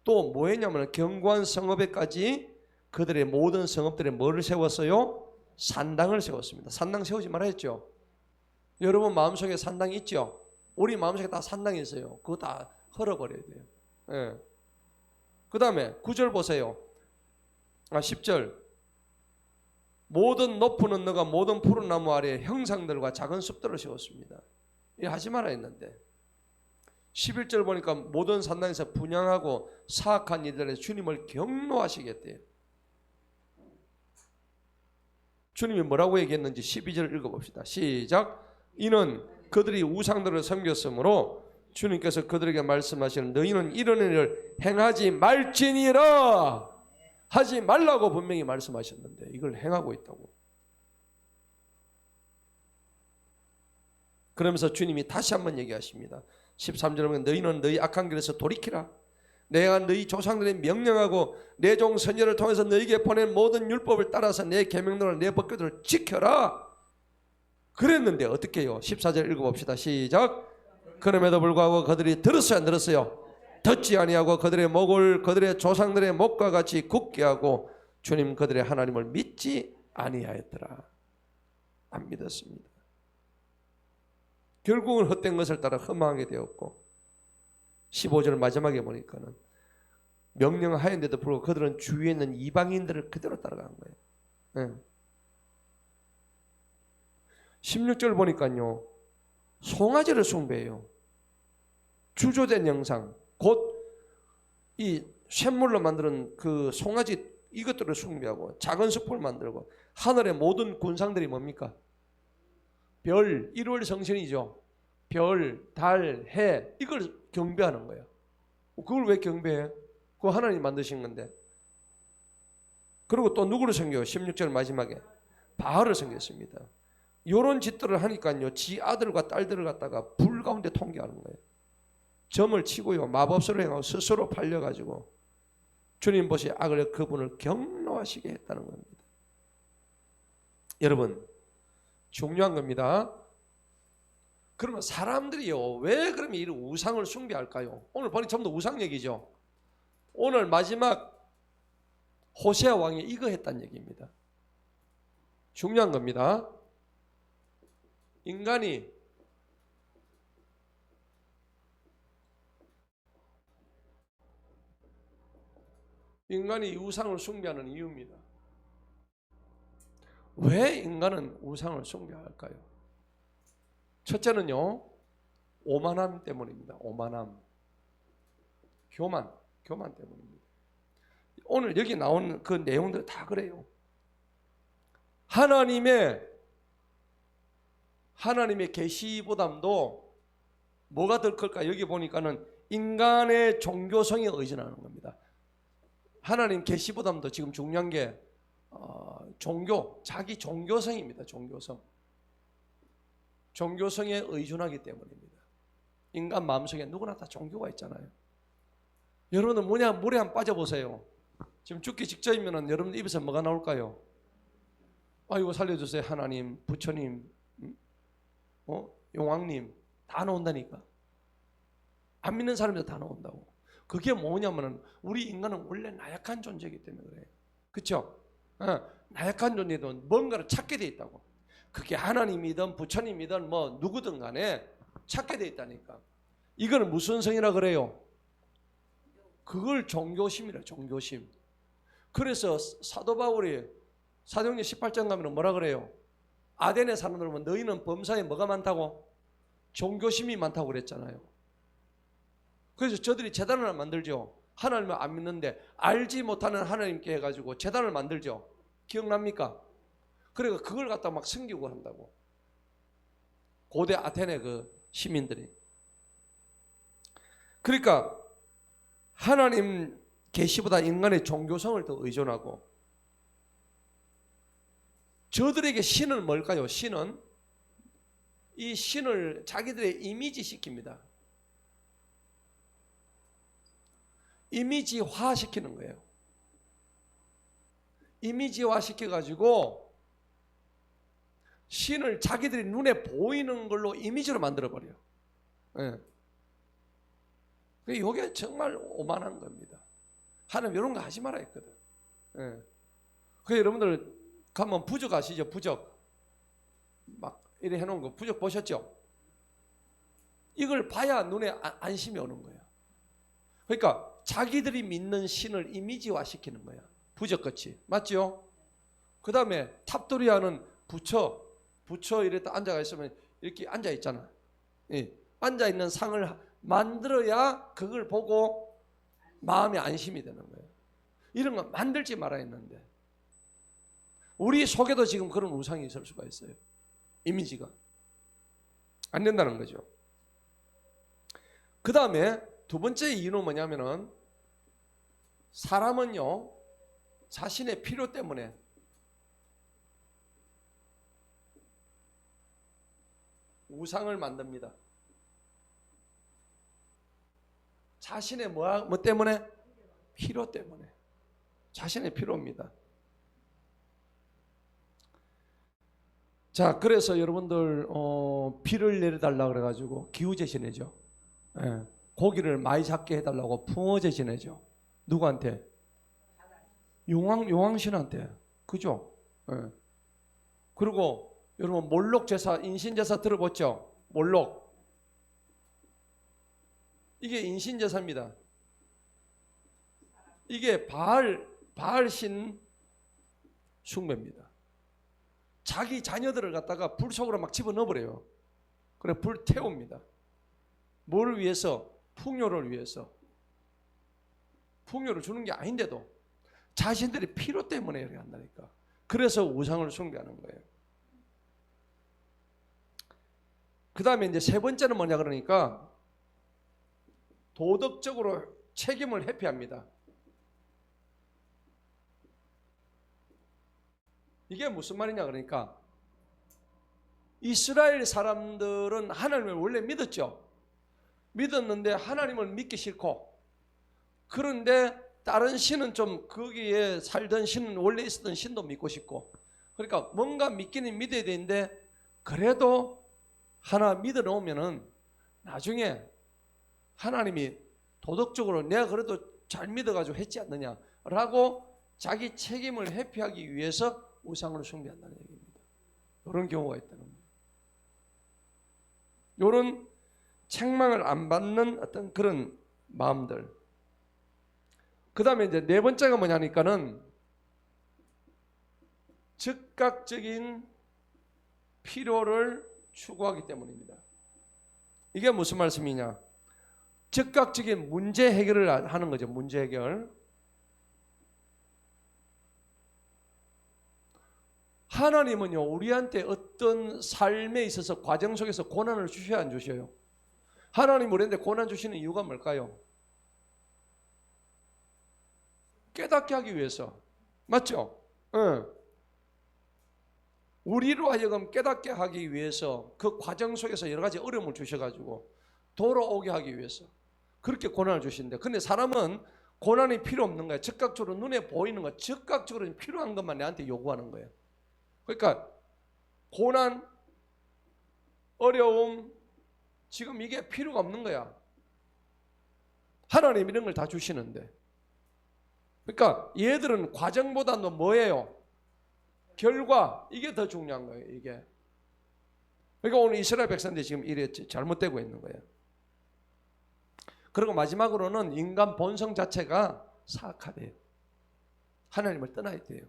또 뭐 했냐면 견고한 성읍에까지 그들의 모든 성읍들에 뭐를 세웠어요? 산당을 세웠습니다. 산당 세우지 말았죠. 여러분 마음속에 산당이 있죠? 우리 마음속에 다 산당이 있어요. 그거 다 헐어버려야 돼요. 예. 그 다음에 9절 보세요. 10절 모든 높은 언너가 모든 푸른 나무 아래에 형상들과 작은 숲들을 세웠습니다. 이거 하지 말아 했는데 11절 보니까 모든 산당에서 분양하고 사악한 이들의 주님을 경노하시겠대요. 주님이 뭐라고 얘기했는지 12절 읽어봅시다. 시작. 이는 그들이 우상들을 섬겼으므로 주님께서 그들에게 말씀하시는 너희는 이런 일을 행하지 말지니라. 하지 말라고 분명히 말씀하셨는데 이걸 행하고 있다고. 그러면서 주님이 다시 한번 얘기하십니다. 13절에 보면 너희는 너희 악한 길에서 돌이키라. 내가 너희 조상들의 명령하고 내 종 선지자를 통해서 너희에게 보낸 모든 율법을 따라서 내 계명들과 내 법규들을 지켜라. 그랬는데 어떻게 해요? 14절 읽어봅시다. 시작. 그럼에도 불구하고 그들이 들었어요 안 들었어요? 듣지 아니하고 그들의 목을 그들의 조상들의 목과 같이 굳게 하고 주님 그들의 하나님을 믿지 아니하였더라. 안 믿었습니다. 결국은 헛된 것을 따라 허망하게 되었고 15절 마지막에 보니까는 명령하였는데도 불구하고 그들은 주위에 있는 이방인들을 그대로 따라간 거예요. 네. 16절 보니까요. 송아지를 숭배해요. 주조된 영상, 곧 이 쇳물로 만드는 그 송아지 이것들을 숭배하고 작은 숲을 만들고 하늘의 모든 군상들이 뭡니까? 별, 1월 성신이죠. 별, 달, 해 이걸 경배하는 거예요. 그걸 왜 경배해? 그거 하나님 만드신 건데. 그리고 또 누구를 섬겨요? 16절 마지막에 바알을 섬겼습니다. 이런 짓들을 하니까요, 지 아들과 딸들을 갖다가 불 가운데 통계하는 거예요. 점을 치고요, 마법수를 행하고 스스로 팔려가지고 주님 보시 악을 그분을 경노하시게 했다는 겁니다. 여러분, 중요한 겁니다. 그러면 사람들이요, 왜 그러면 이런 우상을 숭배할까요? 오늘 보니 전부 다 우상 얘기죠. 오늘 마지막 호세아 왕이 이거 했다는 얘기입니다. 중요한 겁니다. 인간이 우상을 숭배하는 이유입니다. 왜 인간은 우상을 숭배할까요? 첫째는요, 오만함 때문입니다. 오만함, 교만 때문입니다. 오늘 여기 나오는 그 내용들 다 그래요. 하나님의 계시보담도 뭐가 더 클까? 여기 보니까는 인간의 종교성에 의존하는 겁니다. 하나님 계시보담도 지금 중요한 게 자기 종교성입니다. 종교성에 의존하기 때문입니다. 인간 마음속에 누구나 다 종교가 있잖아요. 여러분은 물에 한번 빠져보세요. 지금 죽기 직전이면 여러분 입에서 뭐가 나올까요? 아이고 살려주세요 하나님, 부처님, 용왕님 다 나온다니까. 안 믿는 사람들 다 나온다고. 그게 뭐냐면은 우리 인간은 원래 나약한 존재이기 때문에 그래요. 그렇죠? 나약한 존재도 뭔가를 찾게 돼 있다고. 그게 하나님이든 부처님이든 뭐 누구든 간에 찾게 돼 있다니까. 이거는 무슨 성이라 그래요? 그걸 종교심이라, 종교심. 그래서 사도 바울이 사도행전 18장 가면 뭐라 그래요? 아덴에 사는 사람은 너희는 범사에 뭐가 많다고? 종교심이 많다고 그랬잖아요. 그래서 저들이 제단을 만들죠. 하나님을 안 믿는데 알지 못하는 하나님께 해가지고 제단을 만들죠. 기억납니까? 그러니까 그걸 갖다 막 섬기고 한다고. 고대 아테네 그 시민들이. 그러니까 하나님 계시보다 인간의 종교성을 더 의존하고, 저들에게 신은 뭘까요? 신은 이 신을 자기들의 이미지 시킵니다. 이미지화 시키는 거예요. 이미지화 시켜가지고 신을 자기들이 눈에 보이는 걸로 이미지로 만들어버려요. 이게 정말 오만한 겁니다. 하나님 이런 거 하지 마라 했거든. 그래서 여러분들 가면 부적 아시죠? 부적 막 이래 해놓은 거 부적 보셨죠? 이걸 봐야 눈에 안심이 오는 거예요. 그러니까 자기들이 믿는 신을 이미지화 시키는 거야. 부적같이. 맞죠? 그 다음에 탑도리아는 부처 이랬다 앉아가 있으면 이렇게 앉아 있잖아. 앉아 있는 상을 만들어야 그걸 보고 마음이 안심이 되는 거예요. 이런 거 만들지 말아야 했는데 우리 속에도 지금 그런 우상이 있을 수가 있어요. 이미지가 안 된다는 거죠. 그 다음에 두 번째 이유는 뭐냐면은 사람은요 자신의 필요 때문에 우상을 만듭니다. 자신의 뭐 때문에? 필요 때문에. 자신의 필요입니다. 자, 그래서 여러분들 비를 내려달라 그래가지고 기후제 지내죠. 고기를 많이 잡게 해달라고 풍어제 지내죠. 누구한테? 용왕신한테. 그죠? 그리고 여러분 몰록 제사, 인신 제사 들어봤죠? 몰록. 이게 인신 제사입니다. 이게 바알신 숭배입니다. 자기 자녀들을 갖다가 불 속으로 막 집어넣어버려요. 그래 불 태웁니다. 뭐를 위해서? 풍요를 위해서. 풍요를 주는 게 아닌데도 자신들의 필요 때문에 이렇게 한다니까. 그래서 우상을 숭배하는 거예요. 그 다음에 이제 세 번째는 뭐냐 그러니까 도덕적으로 책임을 회피합니다. 이게 무슨 말이냐 그러니까 이스라엘 사람들은 하나님을 원래 믿었죠. 믿었는데 하나님을 믿기 싫고, 그런데 다른 신은 좀 거기에 살던 신은 원래 있었던 신도 믿고 싶고, 그러니까 뭔가 믿기는 믿어야 되는데 그래도 하나 믿어 놓으면은 나중에 하나님이 도덕적으로 내가 그래도 잘 믿어가지고 했지 않느냐라고 자기 책임을 회피하기 위해서 우상을 숭배한다는 얘기입니다. 이런 경우가 있다는 거예요. 이런 책망을 안 받는 어떤 그런 마음들. 그 다음에 이제 네 번째가 뭐냐니까는 즉각적인 필요를 추구하기 때문입니다. 이게 무슨 말씀이냐? 즉각적인 문제 해결을 하는 거죠. 문제 해결. 하나님은요, 우리한테 어떤 삶에 있어서 과정 속에서 고난을 주셔야 안 주셔요? 하나님 우리한테 고난 주시는 이유가 뭘까요? 깨닫게 하기 위해서. 맞죠? 응. 우리로 하여금 깨닫게 하기 위해서 그 과정 속에서 여러 가지 어려움을 주셔가지고 돌아오게 하기 위해서 그렇게 고난을 주시는데, 근데 사람은 고난이 필요 없는 거예요. 즉각적으로 눈에 보이는 거, 즉각적으로 필요한 것만 내한테 요구하는 거예요. 그러니까 고난, 어려움, 지금 이게 필요가 없는 거야. 하나님 이런 걸 다 주시는데. 그러니까 얘들은 과정보다도 뭐예요? 결과, 이게 더 중요한 거예요. 이게. 그러니까 오늘 이스라엘 백성들이 지금 이래 잘못되고 있는 거예요. 그리고 마지막으로는 인간 본성 자체가 사악하대요. 하나님을 떠나야 돼요.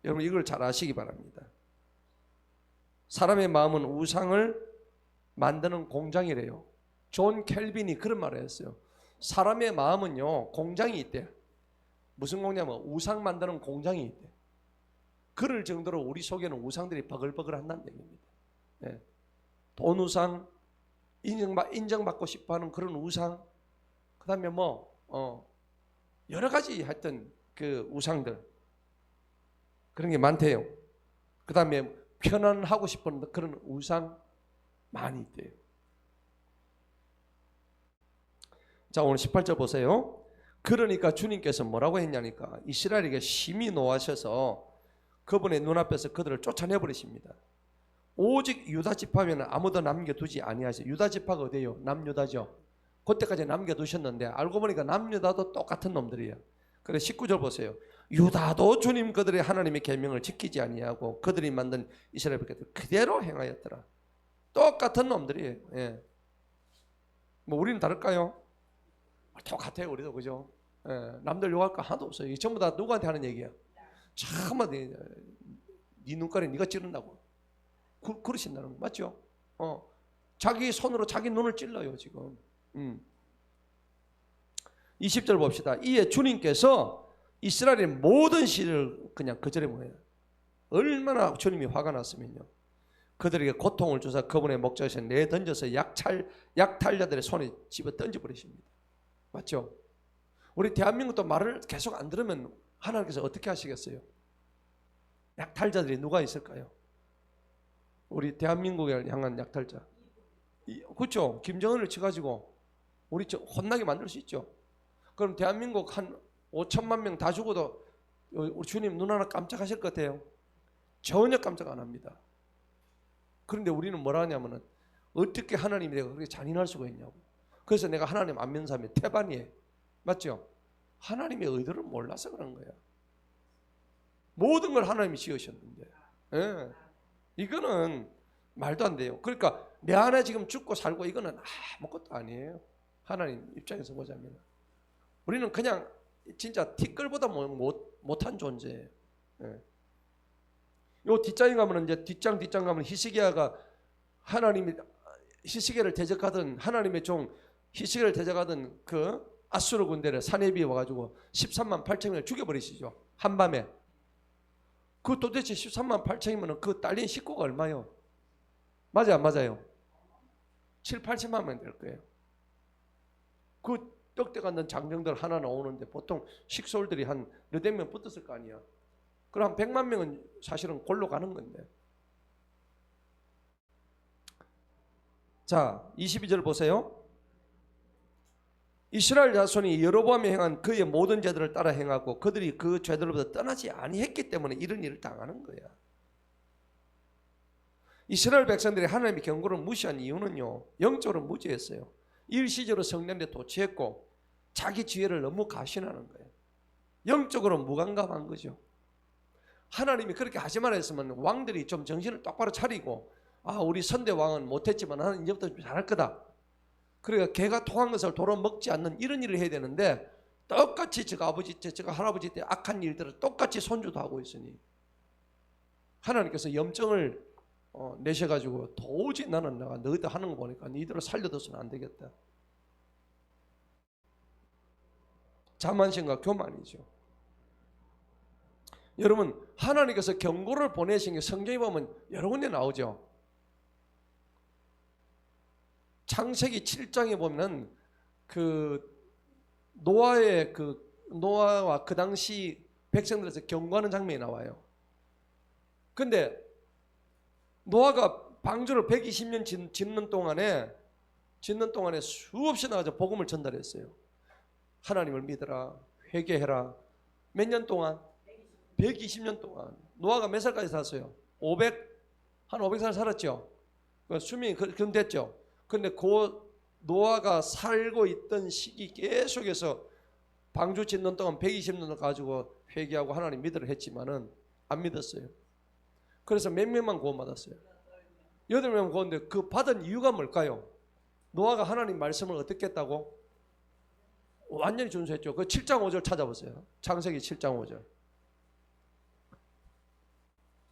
여러분 이걸 잘 아시기 바랍니다. 사람의 마음은 우상을 만드는 공장이래요. 존 켈빈이 그런 말을 했어요. 사람의 마음은요, 공장이 있대. 무슨 공장이냐면 우상 만드는 공장이 있대. 그럴 정도로 우리 속에는 우상들이 버글버글 한다는 얘기입니다. 네. 돈 우상, 인정받고 싶어하는 그런 우상, 그 다음에 여러 가지 하여튼 그 우상들, 그런 게 많대요. 그 다음에 편안하고 싶은 그런 우상 많이 있대요. 자, 오늘 18절 보세요. 그러니까 주님께서 뭐라고 했냐니까 이스라엘에게 심히 노하셔서 그분의 눈앞에서 그들을 쫓아내버리십니다. 오직 유다 지파면 아무도 남겨두지 아니하세요. 유다 지파가 어디예요? 남유다죠. 그때까지 남겨두셨는데 알고 보니까 남유다도 똑같은 놈들이에요. 그래 19절 보세요. 유다도 주님 그들의 하나님의 계명을 지키지 아니하고 그들이 만든 이스라엘 백성들 그대로 행하였더라. 똑같은 놈들이에요. 예. 뭐 우리는 다를까요? 똑같아요. 우리도 그죠? 예. 남들 욕할 거 하나도 없어요. 전부 다 누구한테 하는 얘기야? 참아 네 눈가리 네가 찌른다고 그러신다는 거 맞죠? 자기 손으로 자기 눈을 찔러요 지금. 20절 봅시다. 이에 주님께서 이스라엘의 모든 시를 그냥 그 절에 뭐예요? 얼마나 주님이 화가 났으면요, 그들에게 고통을 주사 그분의 목전에서 내던져서 약탈자들의 손에 집어 던져버리십니다. 맞죠? 우리 대한민국도 말을 계속 안 들으면 하나님께서 어떻게 하시겠어요? 약탈자들이 누가 있을까요? 우리 대한민국을 향한 약탈자. 그렇죠? 김정은을 쳐가지고 우리 혼나게 만들 수 있죠. 그럼 대한민국 한 5천만 명 다 죽어도 우리 주님 눈 하나 깜짝하실 것 같아요? 전혀 깜짝 안 합니다. 그런데 우리는 뭐라 하냐면은 어떻게 하나님이 내가 그렇게 잔인할 수가 있냐고. 그래서 내가 하나님 안 믿는 사람이 태반이에요. 맞죠? 하나님의 의도를 몰라서 그런 거야. 모든 걸 하나님이 지으셨는데. 예. 이거는 말도 안 돼요. 그러니까 내 안에 지금 죽고 살고 이거는 아무것도 아니에요. 하나님 입장에서 보자면. 우리는 그냥 진짜 티끌보다 못한 존재예요. 예. 요 뒷장에 가면 이제 뒷장 가면 히스기야가 하나님이 히스기야를 대적하던 하나님의 종 히스기야를 대적하던 그 아수르 군대를 사내비에 와가지고 13만 8천명을 죽여버리시죠. 한밤에. 그 도대체 13만 8천이면 그 딸린 식구가 얼마요? 맞아요, 안 맞아요? 7, 8천만 명 될 거예요. 그 떡대 갖는 장정들 하나 나오는데 보통 식솔들이 한 몇백 명 붙었을 거 아니야. 그럼 한 100만 명은 사실은 골로 가는 건데. 자, 22절 보세요. 이스라엘 자손이 여로보암이 행한 그의 모든 죄들을 따라 행하고 그들이 그 죄들로부터 떠나지 아니했기 때문에 이런 일을 당하는 거야. 이스라엘 백성들이 하나님의 경고를 무시한 이유는요, 영적으로 무지했어요. 일시적으로 성령에 도취했고 자기 지혜를 너무 가신하는 거예요. 영적으로 무감각한 거죠. 하나님이 그렇게 하지 말라 했으면 왕들이 좀 정신을 똑바로 차리고, 아, 우리 선대 왕은 못했지만 나는 이제부터 좀 잘할 거다. 그러니까 개가 토한 것을 도로 먹지 않는 이런 일을 해야 되는데, 똑같이 제가 아버지 때, 제가 할아버지 때 악한 일들을 똑같이 손주도 하고 있으니 하나님께서 염증을 내셔가지고 도저히 나는 내가 너희들 하는 거 보니까 너희들을 살려둬서는 안 되겠다. 자만심과 교만이죠. 여러분, 하나님께서 경고를 보내신 게 성경에 보면 여러 군데 나오죠. 창세기 7장에 보면 노아와 그 당시 백성들에서 경고하는 장면이 나와요. 근데 노아가 방주를 120년 짓는 동안에 수없이 나가서 복음을 전달했어요. 하나님을 믿어라, 회개해라. 몇 년 동안? 120년 동안. 노아가 몇 살까지 살았어요? 한 500살 살았죠. 수명이 그럼 됐죠. 근데 그 노아가 살고 있던 시기 계속해서 방주 짓는 동안 120년을 가지고 회개하고 하나님 믿으라 했지만은 안 믿었어요. 그래서 몇 명만 구원받았어요? 8명 구원인데 그 받은 이유가 뭘까요? 노아가 하나님 말씀을 어떻게 했다고? 완전히 준수했죠. 그 7장 5절 찾아보세요. 창세기 7장 5절.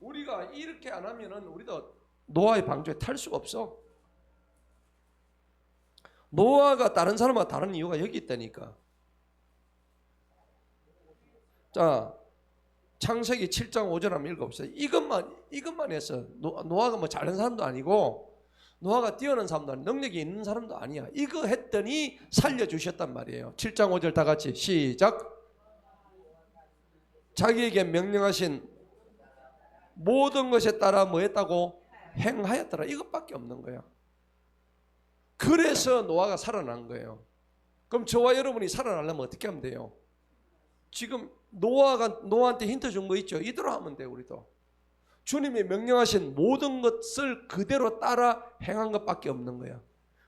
우리가 이렇게 안 하면은 우리도 노아의 방주에 탈 수가 없어. 노아가 다른 사람과 다른 이유가 여기 있다니까. 자, 창세기 7장 5절 한번 읽어봅시다. 이것만 해서 노아가 뭐 잘하는 사람도 아니고 노아가 뛰어난 사람도 아니고 능력이 있는 사람도 아니야. 이거 했더니 살려주셨단 말이에요. 7장 5절 다 같이 시작. 자기에게 명령하신 모든 것에 따라 뭐 했다고? 행하였더라. 이것밖에 없는 거야. 그래서 노아가 살아난 거예요. 그럼 저와 여러분이 살아나려면 어떻게 하면 돼요? 지금 노아한테 힌트 준 거 있죠? 이대로 하면 돼요. 우리도 주님이 명령하신 모든 것을 그대로 따라 행한 것밖에 없는 거야.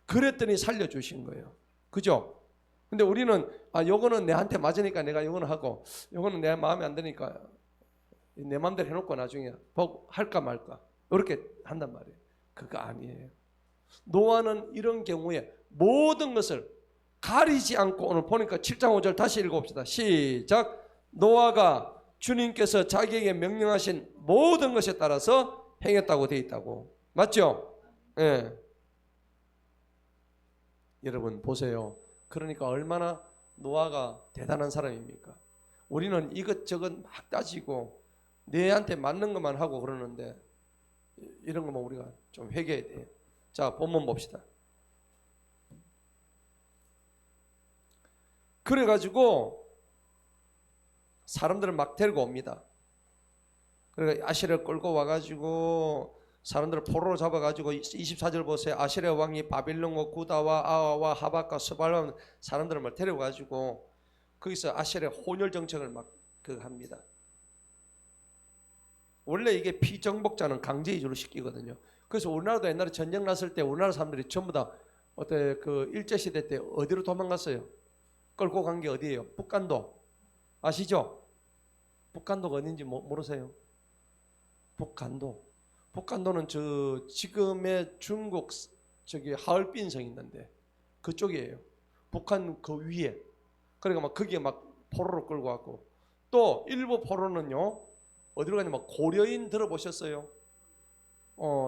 그랬더니 살려주신 거예요. 그죠? 근데 우리는 요거는 내한테 맞으니까 내가 요거는 하고 요거는 내 마음에 안 드니까 내 마음대로 해놓고 나중에 할까 말까 이렇게 한단 말이에요. 그거 아니에요. 노아는 이런 경우에 모든 것을 가리지 않고, 오늘 보니까 7장 5절 다시 읽어봅시다. 시작. 노아가 주님께서 자기에게 명령하신 모든 것에 따라서 행했다고 되어 있다고. 맞죠? 예. 여러분 보세요. 그러니까 얼마나 노아가 대단한 사람입니까? 우리는 이것저것 막 따지고 내한테 맞는 것만 하고 그러는데 이런 거면 우리가 좀 회개해야 돼요. 자, 본문 봅시다. 그래가지고 사람들을 막 데리고 옵니다. 그러니까 아시를 끌고 와가지고 사람들을 포로로 잡아가지고 24절 보세요. 아시르 왕이 바빌론과 구다와 아와와 하박과 스발람 사람들을 막 데려가지고 거기서 아시르의 혼혈 정책을 막 합니다. 원래 이게 피정복자는 강제 이주를 시키거든요. 그래서 우리나라도 옛날에 전쟁 났을 때 우리나라 사람들이 전부 다 일제시대 때 어디로 도망갔어요? 끌고 간 게 어디예요? 북간도. 아시죠? 북간도가 어딘지 모르세요? 북간도는 지금의 중국 하얼빈성 있는데 그쪽이에요. 북한 그 위에. 그러니까 막 거기에 막 포로로 끌고 왔고, 또 일부 포로는요 어디로 가냐면 고려인 들어보셨어요?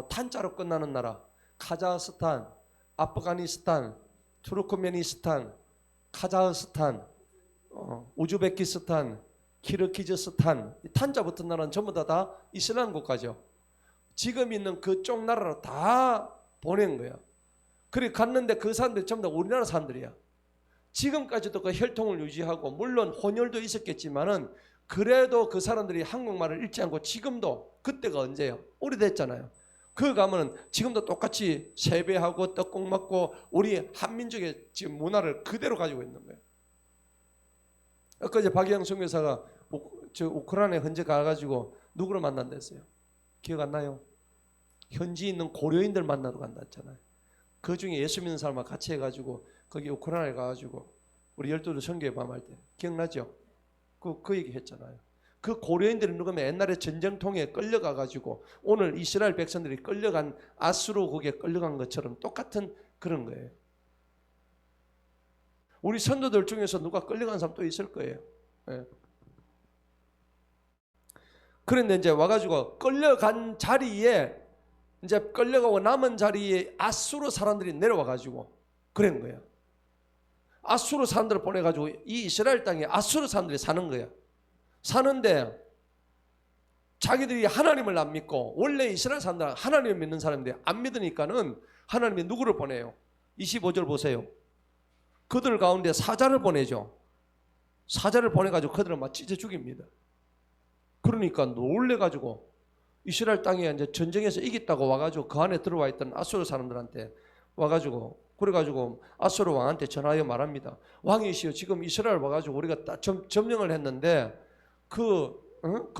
탄자로 끝나는 나라. 카자흐스탄, 아프가니스탄, 투르크메니스탄, 카자흐스탄, 우즈베키스탄, 키르기즈스탄, 탄자 붙은 나라는 전부 다 이슬람 국가죠. 지금 있는 그쪽 나라로 다 보낸 거야. 그래 갔는데 그 사람들이 전부 다 우리나라 사람들이야. 지금까지도 그 혈통을 유지하고 물론 혼혈도 있었겠지만은 그래도 그 사람들이 한국말을 읽지 않고 지금도 그때가 언제예요? 오래됐잖아요. 그 가면은 지금도 똑같이 세배하고 떡국 먹고 우리 한민족의 지금 문화를 그대로 가지고 있는 거예요. 엊그제 박영 선교사가 저 우크라이나에 현재 가가지고 누구를 만난댔어요? 기억 안 나요? 현지 있는 고려인들 만나러 간다 했잖아요. 그 중에 예수 믿는 사람과 같이 해가지고 거기 우크라이나에 가가지고 우리 12도 선교회 밤할 때 기억나죠? 그 얘기 했잖아요. 그 고려인들이 누구면 옛날에 전쟁통에 끌려가가지고 오늘 이스라엘 백성들이 끌려간 아수르 국에 끌려간 것처럼 똑같은 그런 거예요. 우리 선도들 중에서 누가 끌려간 사람 또 있을 거예요. 예. 그런데 이제 와가지고 끌려간 자리에 이제 끌려가고 남은 자리에 아수르 사람들이 내려와가지고 그런 거예요. 아수르 사람들을 보내가지고 이 이스라엘 땅에 아수르 사람들이 사는 거야. 사는데 자기들이 하나님을 안 믿고 원래 이스라엘 사람들은 하나님을 믿는 사람인데 안 믿으니까는 하나님이 누구를 보내요? 25절 보세요. 그들 가운데 사자를 보내죠. 사자를 보내가지고 그들을 막 찢어 죽입니다. 그러니까 놀래가지고 이스라엘 땅에 이제 전쟁에서 이겼다고 와가지고 그 안에 들어와 있던 아수르 사람들한테 와가지고 그래가지고 아수르 왕한테 전하여 말합니다. 왕이시여 지금 이스라엘 와가지고 우리가 점령을 했는데 그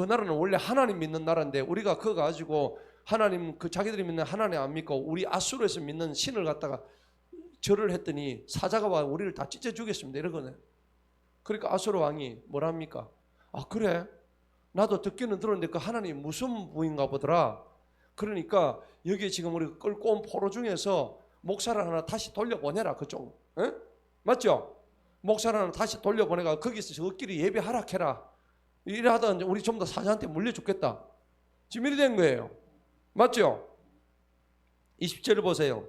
나라는 원래 하나님 믿는 나라인데 우리가 그거 가지고 하나님 그 자기들이 믿는 하나님 안 믿고 우리 아수르에서 믿는 신을 갖다가 절을 했더니 사자가 와 우리를 다 찢어 죽였습니다 이러거든. 그러니까 아수르 왕이 뭐라 합니까? 아 그래? 나도 듣기는 들었는데 그 하나님 무슨 부인가 보더라. 그러니까 여기 지금 우리 끌고 온 포로 중에서 목사를 하나 다시 돌려보내라 그쪽. 에? 맞죠? 목사를 하나 다시 돌려보내가 거기서 저끼리 예배 하락해라. 이래 하다 우리 전부 다 사자한테 물려 죽겠다. 지금 이래 된 거예요. 맞죠? 20절을 보세요.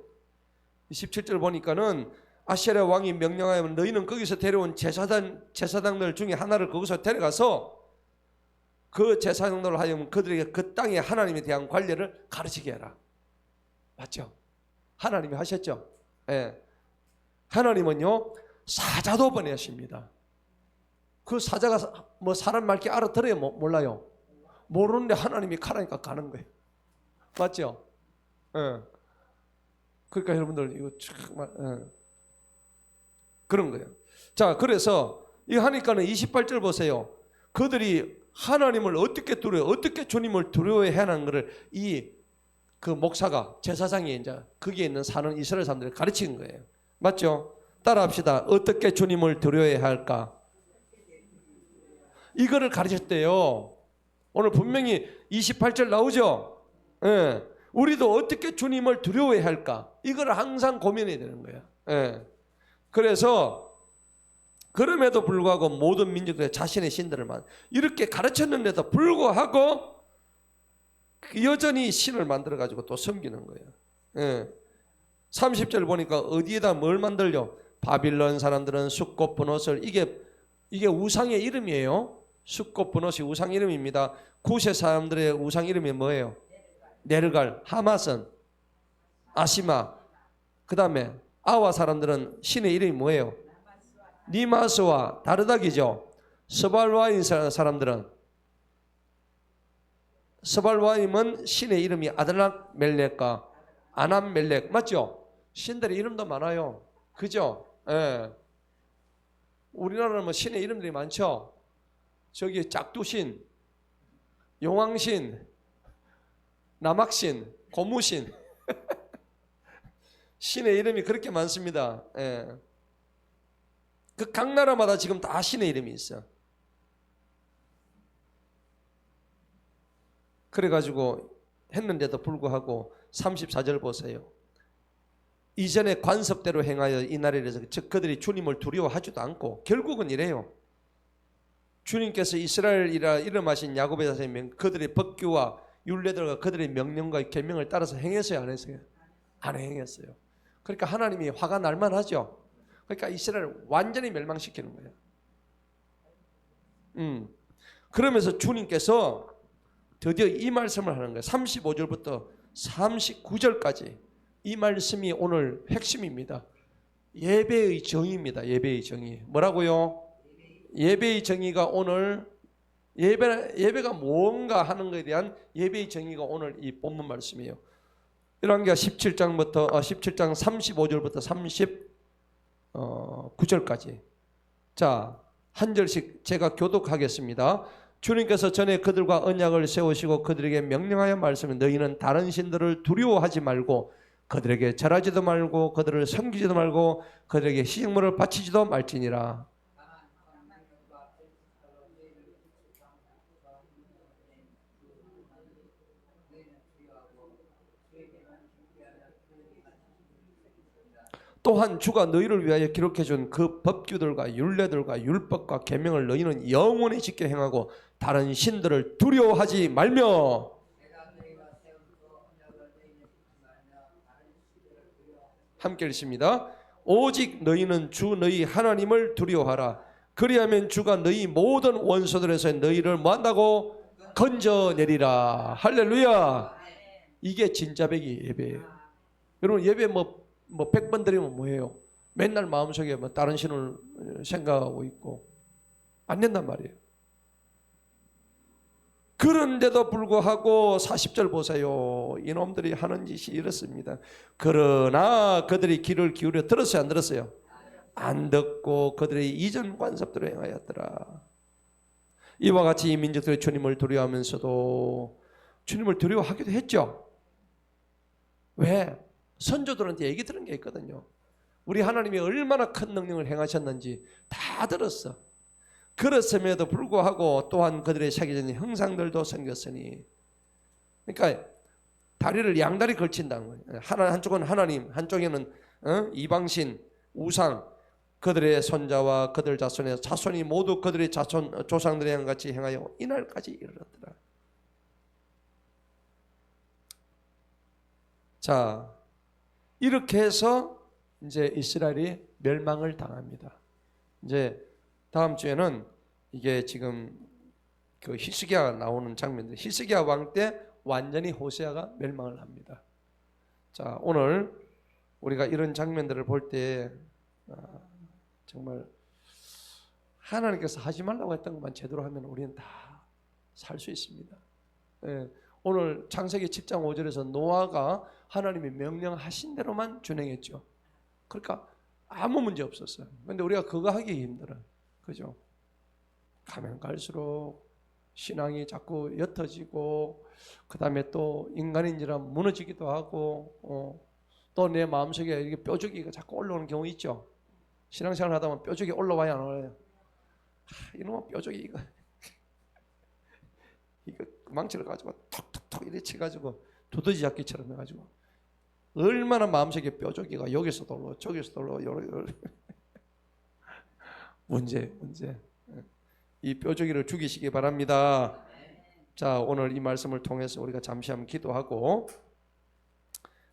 27절 보니까는 아시리아 왕이 명령하여 너희는 거기서 데려온 제사장들 중에 하나를 거기서 데려가서 그 제사장들을 하여금 그들에게 그 땅의 하나님에 대한 관례를 가르치게 해라. 맞죠? 하나님이 하셨죠? 예. 하나님은요 사자도 보내십니다. 그 사자가 뭐 사람 말귀 알아들어요? 몰라요. 모르는데 하나님이 가라니까 가는 거예요. 맞죠? 예. 그러니까 여러분들 이거 정말 그런 거예요. 자, 그래서 이거 하니까는 28절 보세요. 그들이 하나님을 어떻게 두려워, 어떻게 주님을 두려워해야 하는 것을 그 목사가 제사장이 이제 거기에 있는 사는 이스라엘 사람들을 가르치는 거예요. 맞죠? 따라합시다. 어떻게 주님을 두려워해야 할까? 이거를 가르쳤대요. 오늘 분명히 28절 나오죠? 예. 우리도 어떻게 주님을 두려워해야 할까? 이걸 항상 고민해야 되는 거예요. 예. 그래서 그럼에도 불구하고 모든 민족들의 자신의 신들을만 이렇게 가르쳤는데도 불구하고 여전히 신을 만들어 가지고 또 섬기는 거예요. 예. 30절 보니까 어디에다 뭘 만들려? 바빌론 사람들은 숫꽃 분옷을 이게 우상의 이름이에요. 숫꽃 분옷이 우상 이름입니다. 구세 사람들의 우상 이름이 뭐예요? 네르갈. 하맛은 아시마. 그 다음에 아와 사람들은 신의 이름이 뭐예요? 니마스와 다르닥이죠. 스발와임 사람들은 스발와임은 신의 이름이 아들락 멜렉과 아남 멜렉. 맞죠? 신들의 이름도 많아요. 그죠? 예. 우리나라는 뭐 신의 이름들이 많죠. 저기 짝두신, 용왕신, 남학신, 고무신 신의 이름이 그렇게 많습니다. 예. 그 각 나라마다 지금 다 신의 이름이 있어. 그래가지고 했는데도 불구하고 34절 보세요. 이전에 관습대로 행하여 이 나라에서 즉 그들이 주님을 두려워하지도 않고 결국은 이래요. 주님께서 이스라엘이라 이름하신 야곱의 자손이 그들의 법규와 율례들과 그들의 명령과 계명을 따라서 행했어요, 안 했어요? 안 행했어요. 그러니까 하나님이 화가 날만 하죠. 그러니까 이스라엘을 완전히 멸망시키는 거예요. 그러면서 주님께서 드디어 이 말씀을 하는 거예요. 35절부터 39절까지 이 말씀이 오늘 핵심입니다. 예배의 정의입니다. 예배의 정의. 뭐라고요? 예배의 정의가 오늘 예배가 뭔가 하는 것에 대한 예배의 정의가 오늘 이 본문 말씀이에요. 열왕기하 17장 35절부터 39절까지. 자, 한 절씩 제가 교독하겠습니다. 주님께서 전에 그들과 언약을 세우시고 그들에게 명령하여 말씀해 너희는 다른 신들을 두려워하지 말고 그들에게 절하지도 말고 그들을 섬기지도 말고 그들에게 시식물을 바치지도 말지니라. 또한 주가 너희를 위하여 기록해 준 그 법규들과 율례들과 율법과 계명을 너희는 영원히 지켜 행하고 다른 신들을 두려워하지 말며. 함께 읽습니다. 오직 너희는 주 너희 하나님을 두려워하라. 그리하면 주가 너희 모든 원수들에서 너희를 뭐한다고? 건져내리라. 할렐루야. 이게 진짜 예배예요. 여러분 예배 뭐 100번 드리면 뭐예요? 맨날 마음속에 뭐 다른 신을 생각하고 있고 안 된단 말이에요. 그런데도 불구하고 40절 보세요. 이놈들이 하는 짓이 이렇습니다. 그러나 그들이 귀를 기울여 들었어요, 안 들었어요? 안 듣고 그들의 이전 관습대로 행하였더라. 이와 같이 이 민족들이 주님을 두려워하면서도 주님을 두려워하기도 했죠. 왜? 선조들한테 얘기 들은 게 있거든요. 우리 하나님이 얼마나 큰 능력을 행하셨는지 다 들었어. 그렇음에도 불구하고 또한 그들의 새겨진 형상들도 생겼으니, 그러니까 다리를 양다리 걸친다는 거예요. 한쪽은 하나님, 한쪽에는 이방신, 우상, 그들의 손자와 그들 자손의 자손이 모두 그들의 조상들의 같이 행하여 이날까지 이르렀더라. 자, 이렇게 해서 이제 이스라엘이 멸망을 당합니다. 이제 다음 주에는 이게 지금 그 히스기야가 나오는 장면인데, 히스기야 왕 때 완전히 호세아가 멸망을 합니다. 자, 오늘 우리가 이런 장면들을 볼 때 정말 하나님께서 하지 말라고 했던 것만 제대로 하면 우리는 다 살 수 있습니다. 예, 오늘 창세기 7장 5절에서 노아가 하나님이 명령하신 대로만 준행했죠. 그러니까 아무 문제 없었어요. 그런데 우리가 그거 하기 힘들어요. 그죠? 가면 갈수록 신앙이 자꾸 옅어지고, 그 다음에 또 인간인지라 무너지기도 하고, 또 내 마음속에 이게 뾰족이가 자꾸 올라오는 경우 있죠. 신앙생활 하다 보면 뾰족이 올라와야 안 올라요. 이놈의 뾰족이 이거 망치를 가지고 톡톡톡 이렇게 쳐가지고 두더지 잡기처럼 해가지고 얼마나 마음속에 뾰족이가 여기서도 올라오고 저기서도 올라오고 문제. 이 뾰족이를 죽이시기 바랍니다. 자, 오늘 이 말씀을 통해서 우리가 잠시 한번 기도하고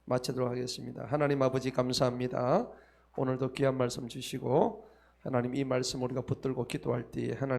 마치도록 하겠습니다. 하나님 아버지 감사합니다. 오늘도 귀한 말씀 주시고 하나님 이 말씀 우리가 붙들고 기도할 때에 하나님